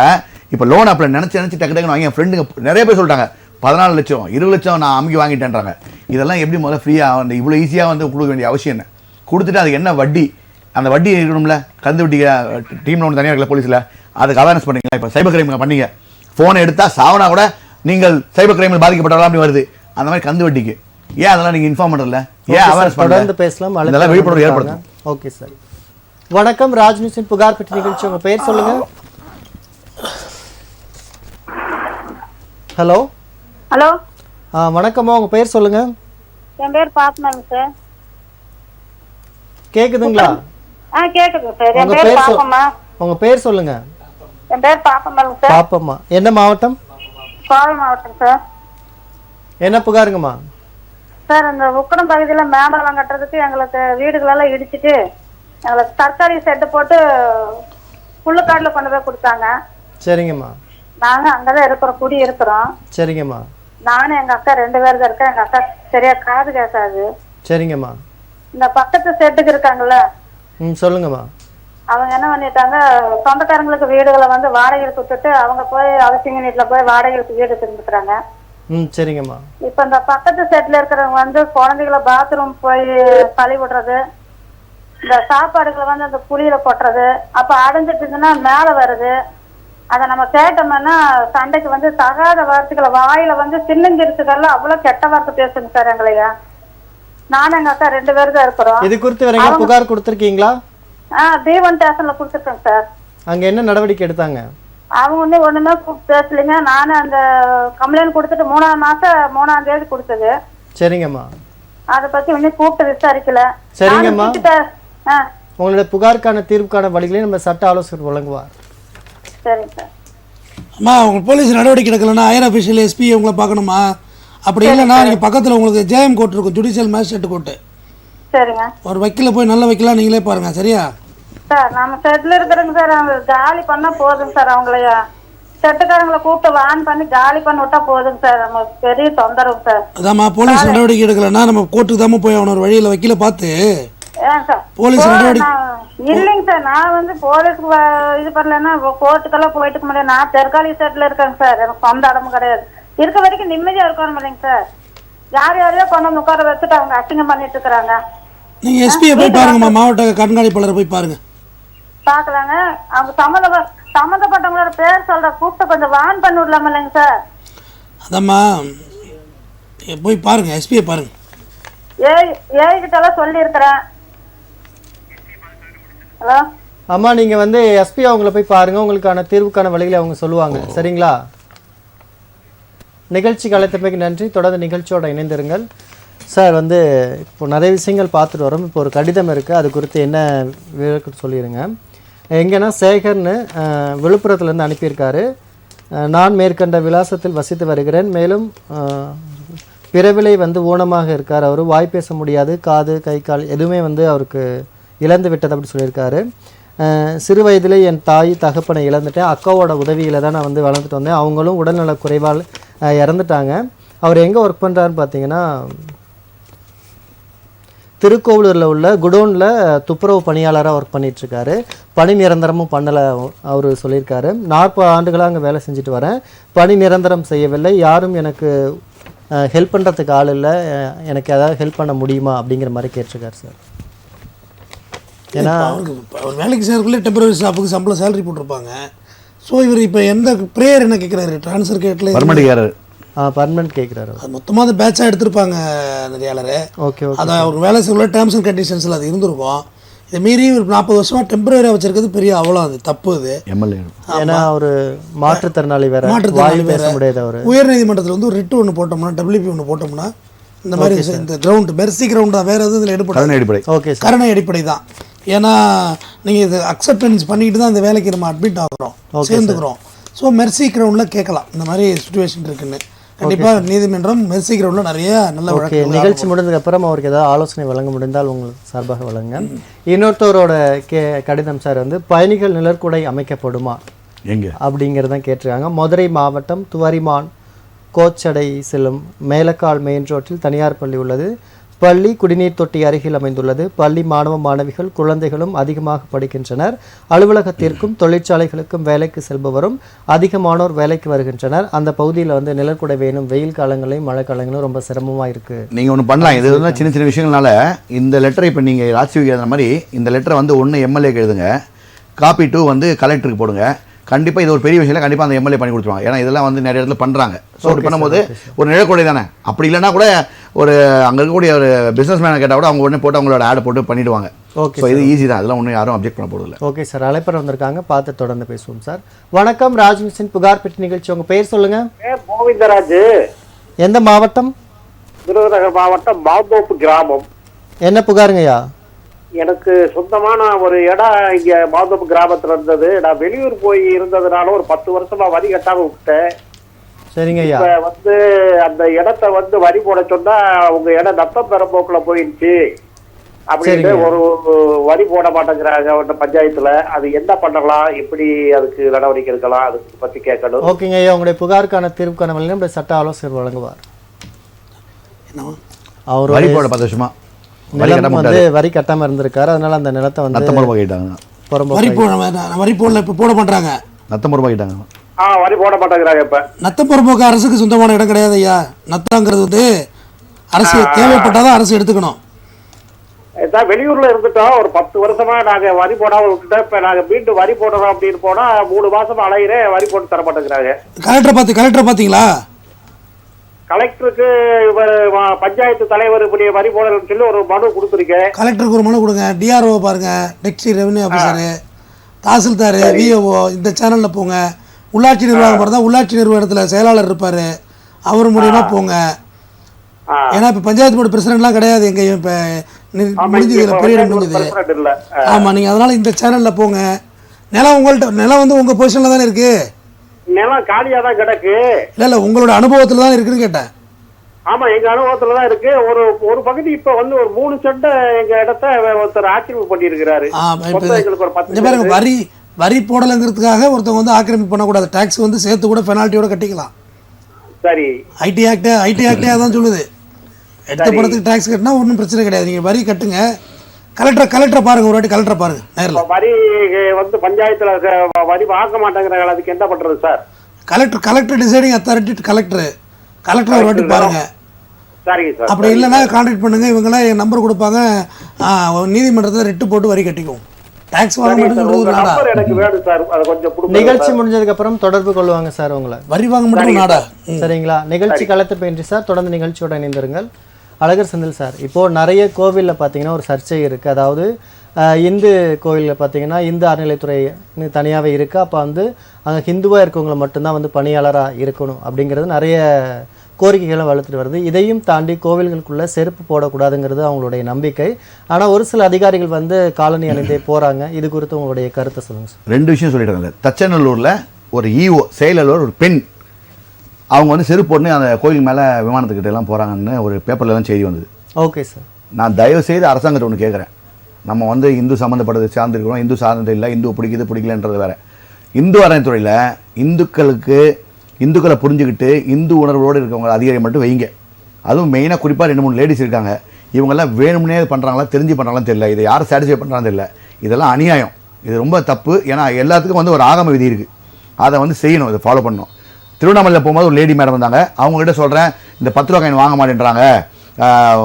இப்போ லோன் ஆப்பில் நினச்சி டக்கு டக்குன்னு வாங்கி. என் ஃப்ரெண்டுங்க நிறைய பேர் சொல்லிட்டாங்க 14 லட்சம் 20 லட்சம் நான் அமுக்கி வாங்கிட்டேன்றாங்க. இதெல்லாம் எப்படி முதல்ல ஃப்ரீயாக வந்து இவ்வளோ ஈஸியாக வந்து கொடுக்க வேண்டிய அவசியம் என்ன? கொடுத்துட்டு அதுக்கு என்ன வட்டி, அந்த வட்டி இருக்கணும்ல. கந்து வட்டி டீம் ஒன்று தனியாக இருக்கல போலீஸில், அதுக்கு அவேர்னஸ் பண்ணுறீங்களா? இப்போ சைபர் கிரைம் பண்ணீங்க, ஃபோனை எடுத்தால் சாவனா கூட நீங்கள் சைபர் கிரைமில் பாதிக்கப்பட்டவர்களாம் அப்படி வருது. அந்த மாதிரி கந்து வட்டிக்கு ஏன் அதெல்லாம் நீங்கள் இன்ஃபார்ம் பண்ணுறல? ஏன் அவேர்னஸ் தொடர்ந்து பேசலாம், அதெல்லாம் விழிப்புணர்வு ஏற்படுத்தும். Okay sir. வணக்கம், ராஜ் நியூஸின் புகார் பெட்டி நிகழ்ச்சி. உங்கள் பெயர் சொல்லுங்க. ஹலோ ஹலோ, வணக்கம்மா, உங்கள் பெயர் சொல்லுங்க. என் பேர் பாப்பமாங்க சார். கேக்குதுங்களா? கேக்குது சார். என் உங்க பேர் பேர் பாப்பம்மா. உங்க பேர் சொல்லுங்க. என் பேர் பாப்பம்மாங்க சார். பாப்பம்மா, என்ன மாவட்டம்? கோவை மாவட்டம் சார். என்ன புகாருங்கம்மா? சார், இந்த உக்கடம் பகுதியில் மேம்பாலம் கட்டுறதுக்கு எங்களுக்கு வீடுகளெல்லாம் இடிச்சிட்டு எங்களுக்கு தற்காலிக செட்டு போட்டு புல்லுக்காட்டில் கொண்டு போய் கொடுத்தாங்க. சரிங்கம்மா. நாங்கள் அங்கே தான் இருக்கிறோம், குடி இருக்கிறோம். சரிங்கம்மா. நானும் எங்கள் அக்கா 2 பேர் தான் இருக்கேன். எங்கள் அக்கா சரியா காது கேட்காது. சரிங்கம்மா. இந்த பக்கத்து செட்டுக்கு இருக்காங்கல்ல, சொல்லுங்கம்மா. அவங்க என்ன பண்ணிட்டாங்க, சொந்தக்காரங்களுக்கு வீடுகளை வந்து வாடகைக்கு கொடுத்துட்டு அவங்க போய் அவசியம் வீட்டில் போய் வாடகைக்கு வீடு திரும்பிக்கிறாங்க. சரிங்கம்மா. இப்ப இந்த பக்கத்து செட்ல இருக்கிறவங்க வந்து குழந்தைகளை பாத்ரூம் போய் பழி விடுறது, இந்த சாப்பாடுகளை வந்து அந்த புளியில கொட்டுறது, அப்ப அடைஞ்சிட்டுதுன்னா மேல வருது. அதை நம்ம கேட்டோம்னா சண்டைக்கு வந்து தகாத வார்த்தைகளை வாயில வந்து சின்னஞ்சிருச்சுக்கெல்லாம் அவ்வளவு கெட்ட வார்த்தை பேசுங்க சார் எங்களையா. நானும் எங்க அக்கா 2 பேர் தான் இருக்கிறோம். இது குறித்து வேற எங்க புகார் கொடுத்திருக்கீங்களா? B1 ஸ்டேஷன்ல கொடுத்துருக்கேன் சார். அங்க என்ன நடவடிக்கை எடுத்தாங்க? அவங்க வந்து ஒண்ணுமே பேசலைங்க. நானும் அந்த கம்ப்ளைண்ட் கொடுத்துட்டு 3ஆம் மாசம் 3ஆம் தேதி கொடுத்தது. சரிங்கம்மா. அதை பத்தி இன்னும் கூப்பிட்டு விசாரிக்கல. சரிங்கம்மா. உங்களுடைய புகாருக்கான தீர்வுக்கான வழிகளை நம்ம சட்ட ஆலோசகர் வழங்குவார். சரிங்க சார். அம்மா, உங்க போலீஸ் நடவடிக்கை எடுக்கலன்னா ஹையர் அஃபிஷியல் எஸ்பி உங்களை பார்க்கணுமா? அப்படி இல்லைன்னா நீங்கள் பக்கத்தில் உங்களுக்கு ஜேஎம் கோர்ட் இருக்கும், ஜுடிஷியல் மேஜிஸ்ட்ரேட் கோர்ட்டு. சரிங்க. ஒரு வக்கீல போய் நல்ல வக்கீலா நீங்களே பாருங்க. சரியா? சார் நம்ம ஷெட்ல இருக்கிறோங்க சார், அவங்க காலி பண்ணா போதுங்க சார். அவங்களைய ஷெட்டுக்காரங்களை கூப்பிட்டு வான் பண்ணி காலி பண்ணி விட்டா போதுங்க சார். நமக்கு பெரிய தொந்தரவு சார். அதாம்மா போலீஸ் நடவடிக்கை எடுக்கலன்னா நம்ம கோர்ட்டுக்கு தாம போய் அவன ஒரு வழியில் வக்கீல பார்த்து ஏன் சார் போலீஸ் நடவடிக்கை இல்லைங்க சார். நான் வந்து போலீஸ்க்கு இது பண்ணலன்னா கோர்ட்டுக்கெல்லாம் போயிட்டு முடியாது. நான் தற்காலிக ஷெட்ல இருக்கேங்க சார். எனக்கு சொந்த இடமும் கிடையாது. இருக்க வரைக்கும் நிம்மதியா இருக்கணும் இல்லைங்க சார். யார் யாரையோ கொண்டு வந்து உட்கார வச்சுட்டு அவங்க அசிங்கம் பண்ணிட்டு இருக்கிறாங்க. நீங்க எஸ்பியை போய் பாருங்கம்மா, மாவட்ட கண்காணிப்பாளரை போய் பாருங்க. பாக்கலாங்க. அவங்க சம்மந்தப்பட்டவங்களோட பேர் சொல்ற கூப்பிட்டு கொஞ்சம் வான் பண்ணி விடலாம இல்லைங்க சார். அதாம்மா போய் பாருங்க, எஸ்பியை பாருங்க. ஏஐ கிட்ட எல்லாம் சொல்லி இருக்கிறேன். ஹலோ அம்மா, நீங்கள் வந்து எஸ்பி அவங்கள போய் பாருங்கள், உங்களுக்கான தீர்வுக்கான வழிகளை அவங்க சொல்லுவாங்க. சரிங்களா? நிகழ்ச்சிக்கு அழைத்தமைக்கு நன்றி. தொடர்ந்து நிகழ்ச்சியோட இணைந்திருங்கள். சார் வந்து இப்போ நிறைய விஷயங்கள் பார்த்துட்டு வரோம். இப்போ ஒரு கடிதம் இருக்குது, அது குறித்து என்ன விளக்கம் சொல்லிடுங்க. எங்கன்னா சேகர்னு விழுப்புரத்துலேருந்து அனுப்பியிருக்காரு. நான் மேற்கண்ட விலாசத்தில் வசித்து வருகிறேன். மேலும் பிறவிலை வந்து ஊனமாக இருக்கார். அவர் வாய் பேச முடியாது, காது கை கால் எதுவுமே வந்து அவருக்கு இழந்து விட்டது அப்படி சொல்லியிருக்காரு. சிறு வயதிலே என் தாய் தகப்பனை இழந்துட்டேன். அக்காவோட உதவியில் தான் நான் வந்து வளர்ந்துட்டு வந்தேன். அவங்களும் உடல்நல குறைவால் இறந்துட்டாங்க. அவர் எங்கே ஒர்க் பண்ணுறாருன்னு பார்த்தீங்கன்னா திருக்கோவிலூரில் உள்ள குடோனில் துப்புரவு பணியாளராக ஒர்க் பண்ணிகிட்ருக்காரு. பணி நிரந்தரமும் பண்ணலை அவர் சொல்லியிருக்காரு. 40 ஆண்டுகளாக அங்கே வேலை செஞ்சுட்டு வரேன். பணி நிரந்தரம் செய்யவில்லை. யாரும் எனக்கு ஹெல்ப் பண்ணுறதுக்கு ஆள் இல்லை. எனக்கு ஏதாவது ஹெல்ப் பண்ண முடியுமா அப்படிங்கிற மாதிரி கேட்டிருக்காரு சார். ஏன்னா அவர் வேலைக்கு சேர்க்குள்ளே டெம்பரரி ஸ்டாஃபுக்கு சம்பளம் சேலரி போட்டிருப்பாங்க. ஸோ இவர் இப்போ எந்த ப்ரேயர் என்ன கேட்குறாரு, ட்ரான்ஸ்ஃபர் கேட்கல, பர்மனெண்ட் கேட்குறாரு. அது மொத்தமாக அந்த பேட்சாக எடுத்திருப்பாங்க நெறியாளர். Okay okay. அதை அவர் வேலை செய்யக்குள்ள டேர்ம்ஸ் அண்ட் கண்டிஷன்ஸில் அது இருந்திருக்கும். இதை மீறி ஒரு 40 வருஷமாக டெம்பரரியாக வச்சிருக்கிறது பெரிய அவ்வளோ அது தப்பு. அது எம்எல்ஏ ஏன்னா ஒரு மாற்றுத்திறனாளி வேற, மாற்றுத்திறனாளி பேச முடியாது. அவர் உயர்நீதிமன்றத்தில் வந்து ஒரு ரிட்டு ஒன்று போட்டோம்னா, WP ஒன்று போட்டோம்னா, இந்த மாதிரி இந்த கிரவுண்ட் மெர்சி கிரவுண்ட் தான், வேறு எதுவும் இதில் எடுப்படை. ஓகே சார், கருணை அடிப்படை தான். ஏன்னா நீங்கள் இது அக்செப்டன்ஸ் பண்ணிட்டு தான் இந்த வேலைக்கு நம்ம அட்மிட் ஆகிறோம், சேர்ந்துக்கிறோம். ஸோ மெர்சி கிரவுண்டில் கேட்கலாம் இந்த மாதிரி சுச்சுவேஷன் இருக்குன்னு. கண்டிப்பாக நீதிமன்றம் மெர்சி கிரவுண்டில் நிறைய நல்ல வழக்கு. நிகழ்ச்சி முடிந்ததுக்கப்புறம் அவருக்கு ஏதாவது ஆலோசனை வழங்க முடிந்தால் உங்களுக்கு சார்பாக வழங்க. இன்னொருத்தவரோட கடிதம் சார் வந்து பயணிகள் நிழற்குடை அமைக்கப்படுமா எங்கே அப்படிங்கிறதான் கேட்டிருக்காங்க. மதுரை மாவட்டம் துவரிமான் கோச்சடை செல்லும் மேலக்கால் மெயின் ரோட்டில் தனியார் பள்ளி உள்ளது. பள்ளி குடிநீர் தொட்டி அருகில் அமைந்துள்ளது. பள்ளி மாணவ மாணவிகள் குழந்தைகளும் அதிகமாக படிக்கின்றனர். அலுவலகத்திற்கும் தொழிற்சாலைகளுக்கும் வேலைக்கு செல்பவரும் அதிகமானோர் வேலைக்கு வருகின்றனர். அந்த பகுதியில் வந்து நிழற்குடை வேணும். வெயில் காலங்களையும் மழை காலங்களும் ரொம்ப சிரமமாக இருக்குது. நீங்கள் ஒன்று பண்ணலாம். இது வந்து சின்ன சின்ன விஷயங்கள்னால இந்த லெட்டரை இப்போ நீங்கள் ராஜ்விக்கு எழுதுன மாதிரி இந்த லெட்டரை வந்து ஒன்று எம்எல்ஏக்கு எழுதுங்க, காப்பி 2 வந்து கலெக்டருக்கு போடுங்க. கண்டிப்பாக இது ஒரு பெரிய விஷயம், கண்டிப்பாக அந்த எம்எல்ஏ பண்ணி கொடுத்துருவாங்க. ஏன்னா இதெல்லாம் வந்து நிறைய இடத்துல பண்ணுறாங்க. ஸோ அப்படி பண்ணும்போது ஒரு நிழற்குடை தானே. அப்படி இல்லைன்னா கூட ஒரு அங்கே இருக்கக்கூடிய ஒரு பிஸ்னஸ் மேனை கேட்டால் கூட அவங்க உடனே போட்டு அவங்களோட ஆடை போட்டு பண்ணிவிடுவாங்க. ஓகே, ஸோ இது ஈஸி தான், அதெல்லாம் ஒன்றும் யாரும் அப்ஜெக்ட் பண்ண போகிறதில்ல. ஓகே சார், அழைப்பர் வந்திருக்காங்க, பார்த்து தொடர்ந்து பேசுவோம் சார். வணக்கம், ராஜ்மிஷன் புகார் பெட்டி நிகழ்ச்சி. உங்கள் பேர் சொல்லுங்கள். கோவிந்தராஜ். எந்த மாவட்டம்? விருதுநகர் மாவட்டம் மாந்தோப்பு கிராமம். என்ன புகாருங்கய்யா? எனக்கு சொந்தமான ஒரு இடம் இங்க மாந்தோப்பு கிராமத்துல இருந்தது. நான் வெளியூர் போய் இருந்ததுனால ஒரு 10 வருஷமா வரி கட்டாம விட்டேன். சரிங்க ஐயா. இப்ப வந்து அந்த இடத்த வந்து வரி போட சொன்னா உங்க இடம் நத்தம் பெறம்போக்குல போயிடுச்சு அப்படின்னு ஒரு வரி போட மாட்டேங்கிறாங்க பஞ்சாயத்துல. அது என்ன பண்ணலாம், எப்படி அதுக்கு நடவடிக்கை எடுக்கலாம், அதுக்கு பத்தி கேட்கணும். ஓகேங்க ஐயா, உங்களுடைய புகாருக்கான தீர்வுக்கான வழியில் நம்முடைய சட்ட ஆலோசகர் வழங்குவார். அவர் வரி போட 10 வருஷமா நிலம் வந்து வரி கட்டாம இருந்திருக்காரு. அதனால அந்த நிலத்தை வந்து நத்தம்பூர்வா கேட்டாங்க. வரி போடல, இப்போ போட பண்றாங்க. நத்தம்பூர்வா கேட்டாங்க. வரி போட மாட்டேங்கிறாங்க. இப்ப நத்தம்புறம்போக்கு அரசுக்கு சொந்தமான இடம் கிடையாது ஐயா. நத்தங்கிறது வந்து அரசு தேவைப்பட்டாதான் அரசு எடுத்துக்கணும். வெளியூர்ல இருந்துட்டோம். ஒரு 10 வருஷமா நாங்க வரி போடாம விட்டுட்டோம். இப்ப நாங்க மீண்டும் வரி போடுறோம் அப்படின்னு போனா 3 மாசமா அலையிறேன், வரி போட்டு தர மாட்டேங்கிறாங்க. கலெக்டர் பாத்தீங்களா? கலெக்டருக்கு பஞ்சாயத்து தலைவர் இப்படி வரி போடணும்னு சொல்லி ஒரு மனு கொடுத்துருக்கேன். கலெக்டருக்கு ஒரு மனு கொடுங்க. டிஆர்ஓ பாருங்க, டெக்ஸ்டி ரெவன்யூ ஆஃபீஸரு, தாசில்தார், விஓஓ, இந்த சேனல்ல போங்க. உள்ளாட்சி நிர்வாகம் பார்த்தா உள்ளாட்சி நிர்வாகத்தில் செயலாளர் இருப்பாரு, அவர் மூலியமா போங்க. ஏன்னா இப்ப பஞ்சாயத்து போர்டு பிரசிடென்ட்லாம் கிடையாது எங்கேயும். இப்ப முடிஞ்சது, பீரியட் முடிஞ்சது. ஆமா, நீங்க அதனால இந்த சேனல்ல போங்க. நிலம் உங்கள்ட்ட, நிலம் வந்து உங்க பொசிஷன்ல தானே இருக்கு. நிலம் காலியா தான் கிடக்கு. இல்ல உங்களோட அனுபவத்துல தான் இருக்குன்னு கேட்டேன். ஆமா, எங்க அனுபவத்துல தான் இருக்கு. ஒரு பகுதி இப்ப வந்து ஒரு 3 சென்ட் எங்க இடத்த ஒருத்தர் ஆக்கிரமிப்பு பண்ணியிருக்கிறாரு. எங்களுக்கு ஒரு 10 பாருங்க, வரி போடலைங்கிறதுக்காக ஒருத்தவங்க வந்து ஆக்கிரமிப்பு பண்ணக்கூடாது. டாக்ஸ் வந்து சேர்த்து கூட பெனால்ட்டியோட கட்டிக்கலாம். சரி, ஐடி ஆக்டே அதான் சொல்லுது. எடுத்த படத்துக்கு டாக்ஸ் கட்டினா ஒன்றும் பிரச்சனை கிடையாது. நீங்கள் வரி கட்டுங்க. கலெக்டரை பாருங்க, ஒரு வாட்டி கலெக்டரை பாருங்க நேரில். வரி வந்து பஞ்சாயத்துல வரி வாங்க மாட்டேங்கிறாங்க, அதுக்கு என்ன பண்றது சார்? கலெக்டர் டிசைடிங் அத்தாரிட்டி கலெக்டரை ஒரு வாட்டி பாருங்க. சரிங்க சார். அப்படி இல்லைன்னா கான்டாக்ட் பண்ணுங்க. இவங்களாம் என் நம்பர் கொடுப்பாங்க. நீதிமன்றத்தில் ரிட்டு போட்டு வரி கட்டிக்குவோம். டாக்ஸ் வாங்க மாட்டேங்குது எனக்கு வேணும் சார். அதை கொஞ்சம் நிகழ்ச்சி முடிஞ்சதுக்கு அப்புறம் தொடர்பு கொள்வாங்க சார் உங்களை. வரி வாங்க மாட்டேங்க நாடா. சரிங்களா? நிகழ்ச்சி களத்து பயின்றி சார், தொடர்ந்து நிகழ்ச்சியோட இணைந்திருங்கள். அழகர் செந்தில் சார், இப்போது நிறைய கோவிலில் பார்த்தீங்கன்னா ஒரு சர்ச்சை இருக்குது. அதாவது இந்து கோவிலில் பார்த்தீங்கன்னா இந்து அறநிலைத்துறை தனியாகவே இருக்குது. அப்போ வந்து அங்கே ஹிந்துவாக இருக்கவங்களை மட்டும்தான் வந்து பணியாளராக இருக்கணும் அப்படிங்கிறது நிறைய கோரிக்கைகளை வளர்த்துட்டு வருது. இதையும் தாண்டி கோவில்களுக்குள்ளே செருப்பு போடக்கூடாதுங்கிறது அவங்களுடைய நம்பிக்கை. ஆனால் ஒரு சில அதிகாரிகள் வந்து காலனி அணிந்தே போகிறாங்க. இது குறித்து உங்களுடைய கருத்தை சொல்லுங்கள் சார். 2 விஷயம் சொல்லிட்டாங்க. தச்சநல்லூரில் ஒரு ஈஓ செயலாளர் ஒரு பெண் அவங்க வந்து செருப்பு போட்டு அந்த கோயில் மேலே விமானத்துக்கிட்ட எல்லாம் போகிறாங்கன்னு ஒரு பேப்பர்லாம் செய்தி வந்தது. Okay sir. நான் தயவு செய்து அரசாங்கத்தை ஒன்று கேட்குறேன். நம்ம வந்து இந்து சம்மந்தப்பட்டது சார்ந்திருக்கிறோம், இந்து சார்ந்தது இல்லை, இந்து பிடிக்கலன்றது வேறு. இந்து அறநிலைத்துறையில் இந்துக்களை புரிஞ்சுக்கிட்டு இந்து உணர்வோடு இருக்கவங்க அதிகாரி மட்டும் வைங்க. அதுவும் மெயினாக குறிப்பாக 2-3 லேடிஸ் இருக்காங்க. இவங்கெல்லாம் வேணும்னே பண்ணுறாங்களா தெரிஞ்சு பண்ணுறாங்களான்னு தெரியல. இதை யாரும் சாட்டிஸ்ஃபை பண்ணுறாங்க தெரியல. இதெல்லாம் அநியாயம். இது ரொம்ப தப்பு. ஏன்னா எல்லாத்துக்கும் வந்து ஒரு ஆகம விதி இருக்குது, அதை வந்து செய்யணும், இதை ஃபாலோ பண்ணணும். திருவண்ணாமலையில் போகும்போது ஒரு லேடி மேடம் வந்தாங்க. அவங்ககிட்ட சொல்கிறேன், இந்த 10 ரூபா காயின் வாங்க மாட்டேன்றாங்க,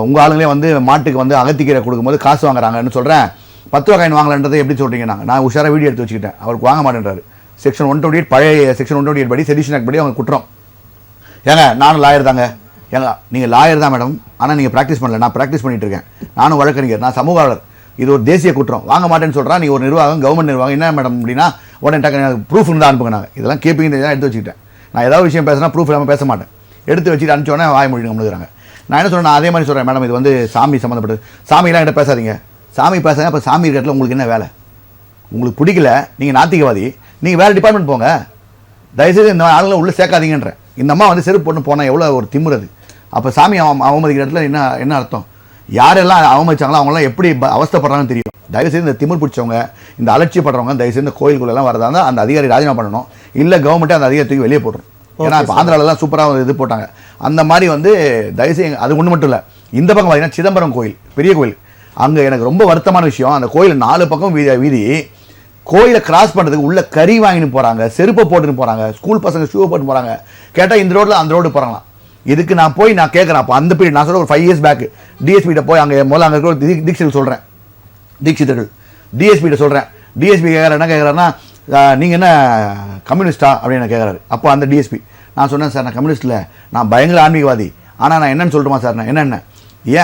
உங்கள் ஆளுங்களே வந்து மாட்டுக்கு வந்து அகத்திக்கீரை கொடுக்கும்போது காசு வாங்குறாங்கன்னு சொல்கிறேன். 10 ரூபா காயின் வாங்கலன்றதை எப்படி சொல்கிறீங்க? நான் உஷாராக வீடியோ எடுத்து வச்சுக்கிட்டேன். அவருக்கு வாங்க மாட்டேன்றாரு. செக்ஷன் 128 பழைய செக்ஷன் 128 படி செடிஷன் ஆக்ட் படி அவங்க குற்றம். ஏங்க நானும் லாயர் தாங்க. ஏங்க நீங்கள் லாயர் தான் மேடம், ஆனால் நீங்கள் ப்ராக்டிஸ் பண்ணல. நான் ப்ராக்டிஸ் பண்ணிட்டு இருக்கேன். நானும் வழக்கறிஞர், நான் சமூகவாளர். இது ஒரு தேசிய குற்றம். வாங்க மாட்டேன்னு சொல்கிறேன். நீங்கள் ஒரு நிர்வாகம், கவர்மெண்ட் நிர்வாகம், என்ன மேடம் அப்படின்னா உடனே டக்கு ப்ரூஃப் இருந்தால் அனுப்புங்க. நாங்கள் இதெல்லாம் கேப்பிங் தான் எடுத்து வச்சுக்கிட்டேன். நான் ஏதாவது விஷயம் பேசினா ப்ரூஃப் இல்லாமல் பேச மாட்டேன். எடுத்து வச்சுட்டு அனுப்பிச்சோடனே வாய் மொழி நம்மளுக்குறாங்க. நான் என்ன சொல்கிறேன், அதே மாதிரி சொல்கிறேன், மேடம் இது வந்து சாமி சம்மந்தப்பட்டது. சாமியெல்லாம் என்கிட்ட பேசாதீங்க. சாமி பேசாங்க. அப்போ சாமி இருக்கிறதுல உங்களுக்கு என்ன வேலை? உங்களுக்கு பிடிக்கல, நீங்கள் நாத்திகவாதி, நீங்கள் வேறு டிபார்ட்மெண்ட் போங்க. தயவுசெய்து இந்த ஆளுங்களை உள்ளே சேர்க்காதீங்கன்றேன். இந்த அம்மா வந்து செருப்பு போட்டு போனால் எவ்வளோ ஒரு திமுறது. அப்போ சாமி அவமதிக்கிற இடத்துல என்ன அர்த்தம்? யாரெல்லாம் அவமதிச்சாங்களோ அவங்களாம் எப்படி அவஸ்தைப்படுறாங்கன்னு தெரியும். தயவுசெய்து இந்த திமிர் பிடிச்சவங்க, இந்த அலட்சியப்படுறவங்க தயவுசெய்து இந்த கோயிலுக்குள்ளெல்லாம் வரதா இருந்தால் அந்த அதிகாரி ராஜினாமா பண்ணணும். இல்லை கவர்மெண்ட்டே அந்த அதிகாரத்துக்கு வெளியே போட்டுரும். ஏன்னா இப்போ ஆந்திராவிலலாம் சூப்பராக இது போட்டாங்க. அந்த மாதிரி வந்து தயவுசெய்து அது ஒன்று மட்டும் இல்லை. இந்த பக்கம் பார்த்தீங்கன்னா சிதம்பரம் கோயில், பெரிய கோயில், அங்கே எனக்கு ரொம்ப வருத்தமான விஷயம். அந்த கோயில் 4 பக்கம் வீதி கோயிலை கிராஸ் பண்ணுறதுக்கு உள்ள கறி வாங்கிட்டு போகிறாங்க, செருப்பை போட்டுன்னு போகிறாங்க, ஸ்கூல் பசங்க ஷூவை போட்டு போகிறாங்க. கேட்டால் இந்த ரோட்டில் அந்த ரோடு போகிறாங்களாம். இதுக்கு நான் கேட்குறேன். அப்போ அந்த பீரியட் நான் சொல்ல ஒரு 5 years பேக் டிஎஸ்பிகிட்ட போய் அங்கே முதல்ல அங்கே இருக்கிற தீட்சிதர்கள் சொல்கிறேன், தீட்சிதர்கள் டிஎஸ்பிகிட்ட சொல்கிறேன். டிஎஸ்பி என்ன கேட்குறாருன்னா, நீங்கள் என்ன கம்யூனிஸ்டா அப்படின்னு கேட்குறாரு. அப்போ அந்த டிஎஸ்பி நான் சொன்னேன், சார் நான் கம்யூனிஸ்ட்டில், நான் பயங்கர ஆன்மீகவாதி. ஆனால் நான் என்னன்னு சொல்லட்டுமா சார்? நான் என்னென்ன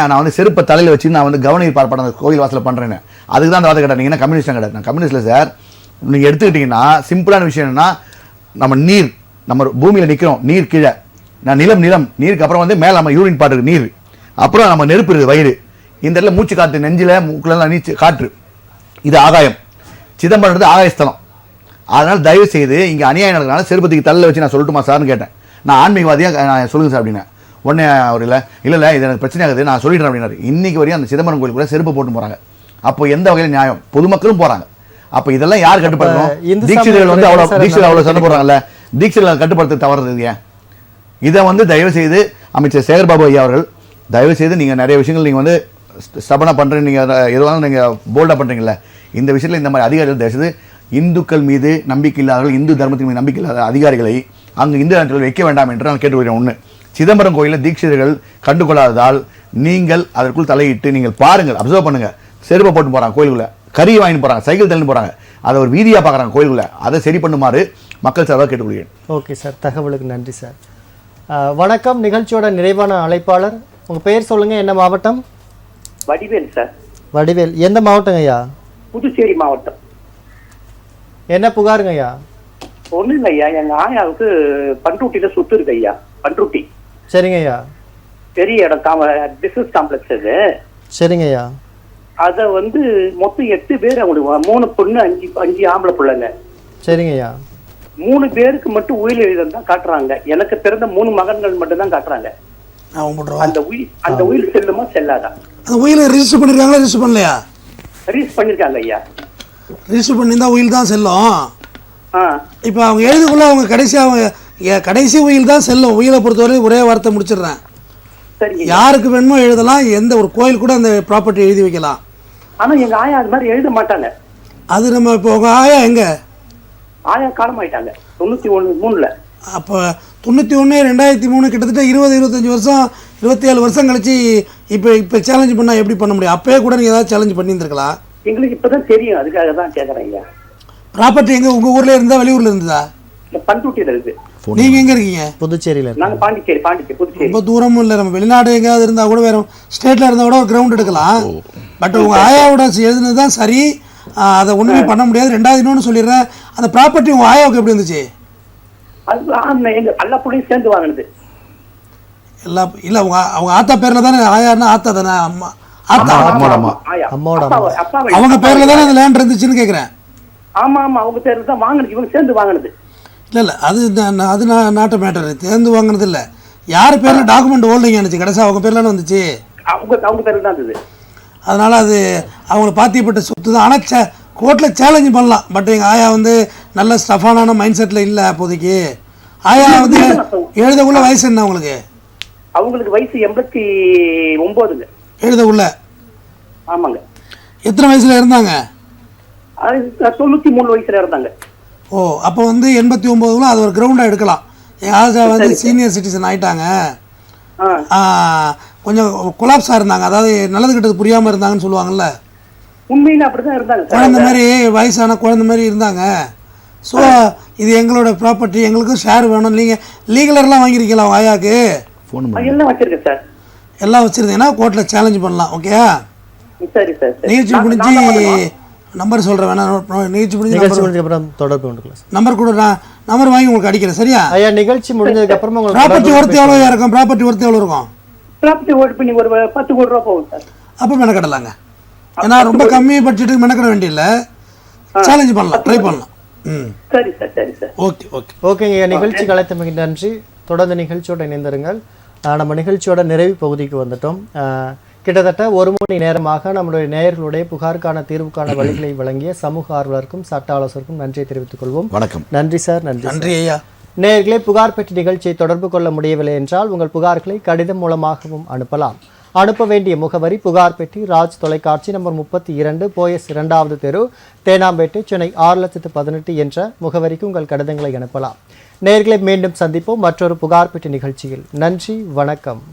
நான் வந்து செருப்பை தலையில் வச்சு நான் வந்து கவனிப்பு பார்ப்பேன் அந்த கோயில் வாசலில் பண்ணுறேன்னு. அதுக்கு தான் அந்த வார்த்தை கேட்டேன். நீங்கள் என்ன கம்யூனிஸ்டாக கிடையாது. நான் கம்யூனிஸ்ட்டில் சார். நீங்கள் எடுத்துக்கிட்டிங்கன்னா சிம்பிளான விஷயம் என்னென்னா, நம்ம பூமியில் நிற்கிறோம், நீர் கீழே, நான் நிலம், நீருக்கு அப்புறம் வந்து மேலே நம்ம யூரின் பாட்டுக்கு நீர், அப்புறம் நம்ம நெருப்பு இருக்குது வயிறு, இந்த இடத்துல மூச்சு காற்று, நெஞ்சில் மூக்கிலலாம் நீச்சு காற்று, இது ஆகாயம். சிதம்பரம் ஆகாயஸ்தலம். அதனால் தயவு செய்து இங்கே அநியாயம் நடக்கிறனால செருப்பத்துக்கு தலையில் வச்சு நான் சொல்லட்டுமா சார்னு கேட்டேன். நான் ஆன்மீகவாதியாக நான் சொல்லுங்கள் சார் அப்படின்னா உடனே அவர் இல்லை இது எனக்கு பிரச்சனை ஆகுது, நான் சொல்லிடுறேன் அப்படின்னாரு. இன்றைக்கி வரையும் அந்த சிதம்பரம் கோயிலுக்குள்ள செருப்பு போட்டு போகிறாங்க. அப்போ எந்த வகையில் நியாயம்? பொதுமக்களும் போகிறாங்க. அப்போ இதெல்லாம் யார் கட்டுப்படுத்தணும்? தீட்சிதர்கள் வந்து அவ்வளோ சண்டை போடுறாங்கல்ல, தீட்சிதர்கள் கட்டுப்படுத்த தவறுது ஏன்? இதை வந்து தயவு செய்து அமைச்சர் சேகர்பாபு ஐயா அவர்கள் தயவு செய்து நீங்கள் நிறைய விஷயங்கள் நீங்கள் வந்து ஸ்டபனாக பண்ணுறீங்க, நீங்கள் எதுவாலும் நீங்கள் போல்டாக பண்ணுறீங்களே, இந்த விஷயத்தில் இந்த மாதிரி அதிகாரிகள் தயவு செய்து இந்துக்கள் மீது நம்பிக்கை இல்லாதவர்கள், இந்து தர்மத்தின் மீது நம்பிக்கை இல்லாத அதிகாரிகளை அங்கு இந்து நாட்டில் வைக்க வேண்டாம் என்று நான் கேட்டுக்கொள்கிறேன். ஒன்று, சிதம்பரம் கோயிலில் தீட்சிதர்கள் கண்டுகொள்ளாததால் நீங்கள் அதற்குள் தலையிட்டு நீங்கள் பாருங்கள், அப்சர்வ் பண்ணுங்கள். செருப்பை போட்டு போகிறாங்க கோயிலுக்குள்ளே, கறி வாங்கிட்டு போகிறாங்க, சைக்கிள் தள்ளி போகிறாங்க, அதை ஒரு வீதியாக பார்க்குறாங்க கோயிலுக்குள்ளே. அதை சரி பண்ணுமாறு மக்கள் சார்பாக கேட்டுக்கொள்கிறேன். ஓகே சார், தகவலுக்கு நன்றி சார். வணக்கம். நிகழ்ச்சியோட நிறைவான அழைப்பாளர், உங்கள் பெயர் சொல்லுங்கள், என்ன மாவட்டம்? வடிவேல் சார். வடிவேல், எந்த மாவட்டம் ஐயா? புதுச்சேரி மாவட்டம். என்ன புகாருங்க ஐயா? ஒன்றும் இல்லை ஐயா, எங்கள் ஆயாவுக்கு பண்ருட்டியில் சுத்து இருக்கு ஐயா. பண்ருட்டி. சரிங்க ஐயா. பெரிய இடம், பிசினஸ் காம்ப்ளெக்ஸ் அது. சரிங்க ஐயா. அதை வந்து மொத்தம் 8 பேர், அவங்களுக்கு 3 பொண்ணு 5 ஆம்பளை பிள்ளைங்க. சரிங்க ஐயா. 3 பேருக்கு மட்டும் உயிர் எழுதம் தான் காட்டுறாங்க. எனக்கு பிறந்த 3 மகன்கள் மட்டும் தான் காட்டுறாங்க. அவங்க போட்டுருவோம். அந்த உயில் செல்லுமா செல்லாதா? அந்த உயிலை ரிஜிஸ்டர் பண்ணியிருக்காங்களா ரிஜிஸ்டர் பண்ணலையா? ரிலீஸ் பண்ணிருக்காங்க ஐயா. ரிஜிஸ்டர் பண்ணியிருந்தா உயில் தான் செல்லும். இப்போ அவங்க எழுதுக்குள்ள அவங்க கடைசி உயில் தான் செல்லும். உயிலை பொறுத்தவரை ஒரே வார்த்தை முடிச்சிடுறேன். யாருக்கு வேணுமோ எழுதலாம், எந்த ஒரு கோயில் கூட அந்த ப்ராப்பர்ட்டி எழுதி வைக்கலாம். ஆனா எங்க ஆயா அது மாதிரி எழுத மாட்டாங்க. அது நம்ம இப்போ உங்க ஆயா எங்க? ஆயா காலமாயிட்டாங்க 91 அப்போ 91 2003 கிட்டத்தட்ட 20-25 வருஷம் 27 வருஷம் கழிச்சு இப்போ சேலஞ்ச் பண்ணால் எப்படி பண்ண முடியும்? அப்பயே கூட நீங்கள் ஏதாவது சேலஞ்ச் பண்ணியிருந்துருக்கலாம். எங்களுக்கு இப்பதான் தெரியும், அதுக்காக தான் கேட்குறேன் ஐயா. ப்ராப்பர்ட்டி எங்கே உங்கள் ஊரில் இருந்தா வெளியூரில் இருந்ததா? பண்ருட்டியில் இருக்கு. நீங்கள் எங்கே இருக்கீங்க? புதுச்சேரியில். நாங்கள் பாண்டிச்சேரி புதுச்சேரி. ரொம்ப தூரமும் இல்லை, நம்ம வெளிநாடு எங்கேயாவது இருந்தால் கூட வேறு ஸ்டேட்டில் இருந்தால் கூட ஒரு கிரவுண்ட் எடுக்கலாம். பட் உங்கள் ஆயாவோட எழுதுனது தான் சரி, அதை ஒன்றுமே பண்ண முடியாது. ரெண்டாவது இன்னொன்று சொல்லிடுறேன், அந்த ப்ராப்பர்ட்டி உங்கள் ஆயாவுக்கு எப்படி இருந்துச்சு? அது எங்கள் எல்லா பிள்ளையும் சேர்ந்து வாங்கினது. இல்லை அவங்க ஆத்தா பேரில் தானே? ஆயான்னா ஆத்தா தானே? அம்மா ஆத்தா அவங்க பேரில் தானே அந்த லேண்ட் இருந்துச்சுன்னு கேட்குறேன். ஆமா அவங்க பேரில் தான் வாங்கினது, இவங்க சேர்ந்து வாங்கினது. இல்லை அது நாட்டு மேட்டர். சேர்ந்து வாங்கினது இல்லை, யார் பேரில் டாக்குமெண்ட் ஹோல்டிங் இருந்துச்சு கடைசி அவங்க பேரில் வந்துச்சு. அவங்க பேரில் தான் இருந்தது. அதனால் அது அவங்களுக்கு பாத்தியப்பட்ட சொத்து தான். ஆனால் கோர்ட்டில் சேலஞ்சு பண்ணலாம். பட் எங்கள் ஆயா நல்ல ஸ்டஃபான மைண்ட் செட்டில் இல்லை அப்போதைக்கு. ஆயா எழுதக்குள்ள வயசு என்ன அவங்களுக்கு? அவங்களுக்கு வயசு 89. எழுதக்குள்ள? ஆமாங்க. எத்தனை வயசுல இருந்தாங்க? 93 வயசுல இருந்தாங்க. ஓ, அப்போ 89 அது ஒரு கிரவுண்டாக எடுக்கலாம். என் ஆசா சீனியர் சிட்டிசன் ஆயிட்டாங்க, கொஞ்சம் கொலாப்ஸாக இருந்தாங்க, அதாவது நல்லது கெட்டது புரியாமல் இருந்தாங்கன்னு சொல்லுவாங்கல்ல. உண்மையில அப்படிதான் இருந்தாங்க. குழந்தை மாதிரி, வயசான குழந்தை மாதிரி இருந்தாங்க. ஸோ இது எங்களோட ப்ராப்பர்ட்டி, எங்களுக்கும் ஷேர் வேணும். நீங்கள் லீகலர்லாம் வாங்கியிருக்கீங்களா உங்கள் ஆயாவுக்கு? எல்லாம் வச்சிருக்கேன் சார். எல்லாம் வச்சுருந்தீங்கன்னா கோர்ட்டில் சேலஞ்ச் பண்ணலாம். ஓகே, சரி சார். நிகழ்ச்சி முடிஞ்சு நம்பர் சொல்கிறேன், வேணா நிகழ்ச்சி முடிஞ்சு அப்புறம் தொடர்பு கொண்டுக்கலாம். நம்பர் கூட நான் நம்பர் வாங்கி உங்களுக்கு அடிக்கிறேன். சரியா? ஐயா, நிகழ்ச்சி முடிஞ்சதுக்கு அப்புறமா உங்களுக்கு ப்ராப்பர்ட்டி ஒர்த்து எவ்வளோ இருக்கும்? ப்ராப்பர்ட்டி ஒர்த்து எவ்வளோ இருக்கும்? ப்ராப்பர்ட்டி ஓட்டு பண்ணி ஒரு 10 கோடி ரூபா போகும் சார். அப்போ மெனக்கடலாங்க. ஏன்னா ரொம்ப கம்மி பட்ஜெட்டுக்கு மெனக்கட வேண்டியதில்லை, சேலஞ்ச் பண்ணலாம், ட்ரை பண்ணலாம். சரி சார், சரி சார். ஓகேங்க. நிகழ்ச்சி கலைத்தமைக்கு நன்றி. தொடர்ந்து நிகழ்ச்சியோட இணைந்திருங்கள். நம்ம நிகழ்ச்சியோட நிறைவு பகுதிக்கு வந்துட்டோம். கிட்டத்தட்ட 1 மணி நேரமாக நம்முடைய நேயர்களுடைய புகாருக்கான தீர்வுக்கான வழிகளை வழங்கிய சமூக ஆர்வலருக்கும் சட்ட ஆலோசகருக்கும் நன்றியை தெரிவித்துக் கொள்வோம். வணக்கம். நன்றி சார். நன்றி ஐயா. நேயர்களே, புகார் பெட்டி நிகழ்ச்சியை தொடர்பு கொள்ள முடியவில்லை என்றால் உங்கள் புகார்களை கடிதம் மூலமாகவும் அனுப்பலாம். அனுப்ப வேண்டிய முகவரி புகார் பெட்டி, ராஜ் தொலைக்காட்சி, நம்பர் 32, போயஸ் 2வது தெரு, தேனாம்பேட்டை, சென்னை 6018 என்ற முகவரிக்கு உங்கள் கடிதங்களை அனுப்பலாம். நேயர்களை மீண்டும் சந்திப்போம் மற்றொரு புகார் பெட்டி நிகழ்ச்சியில். நன்றி, வணக்கம்.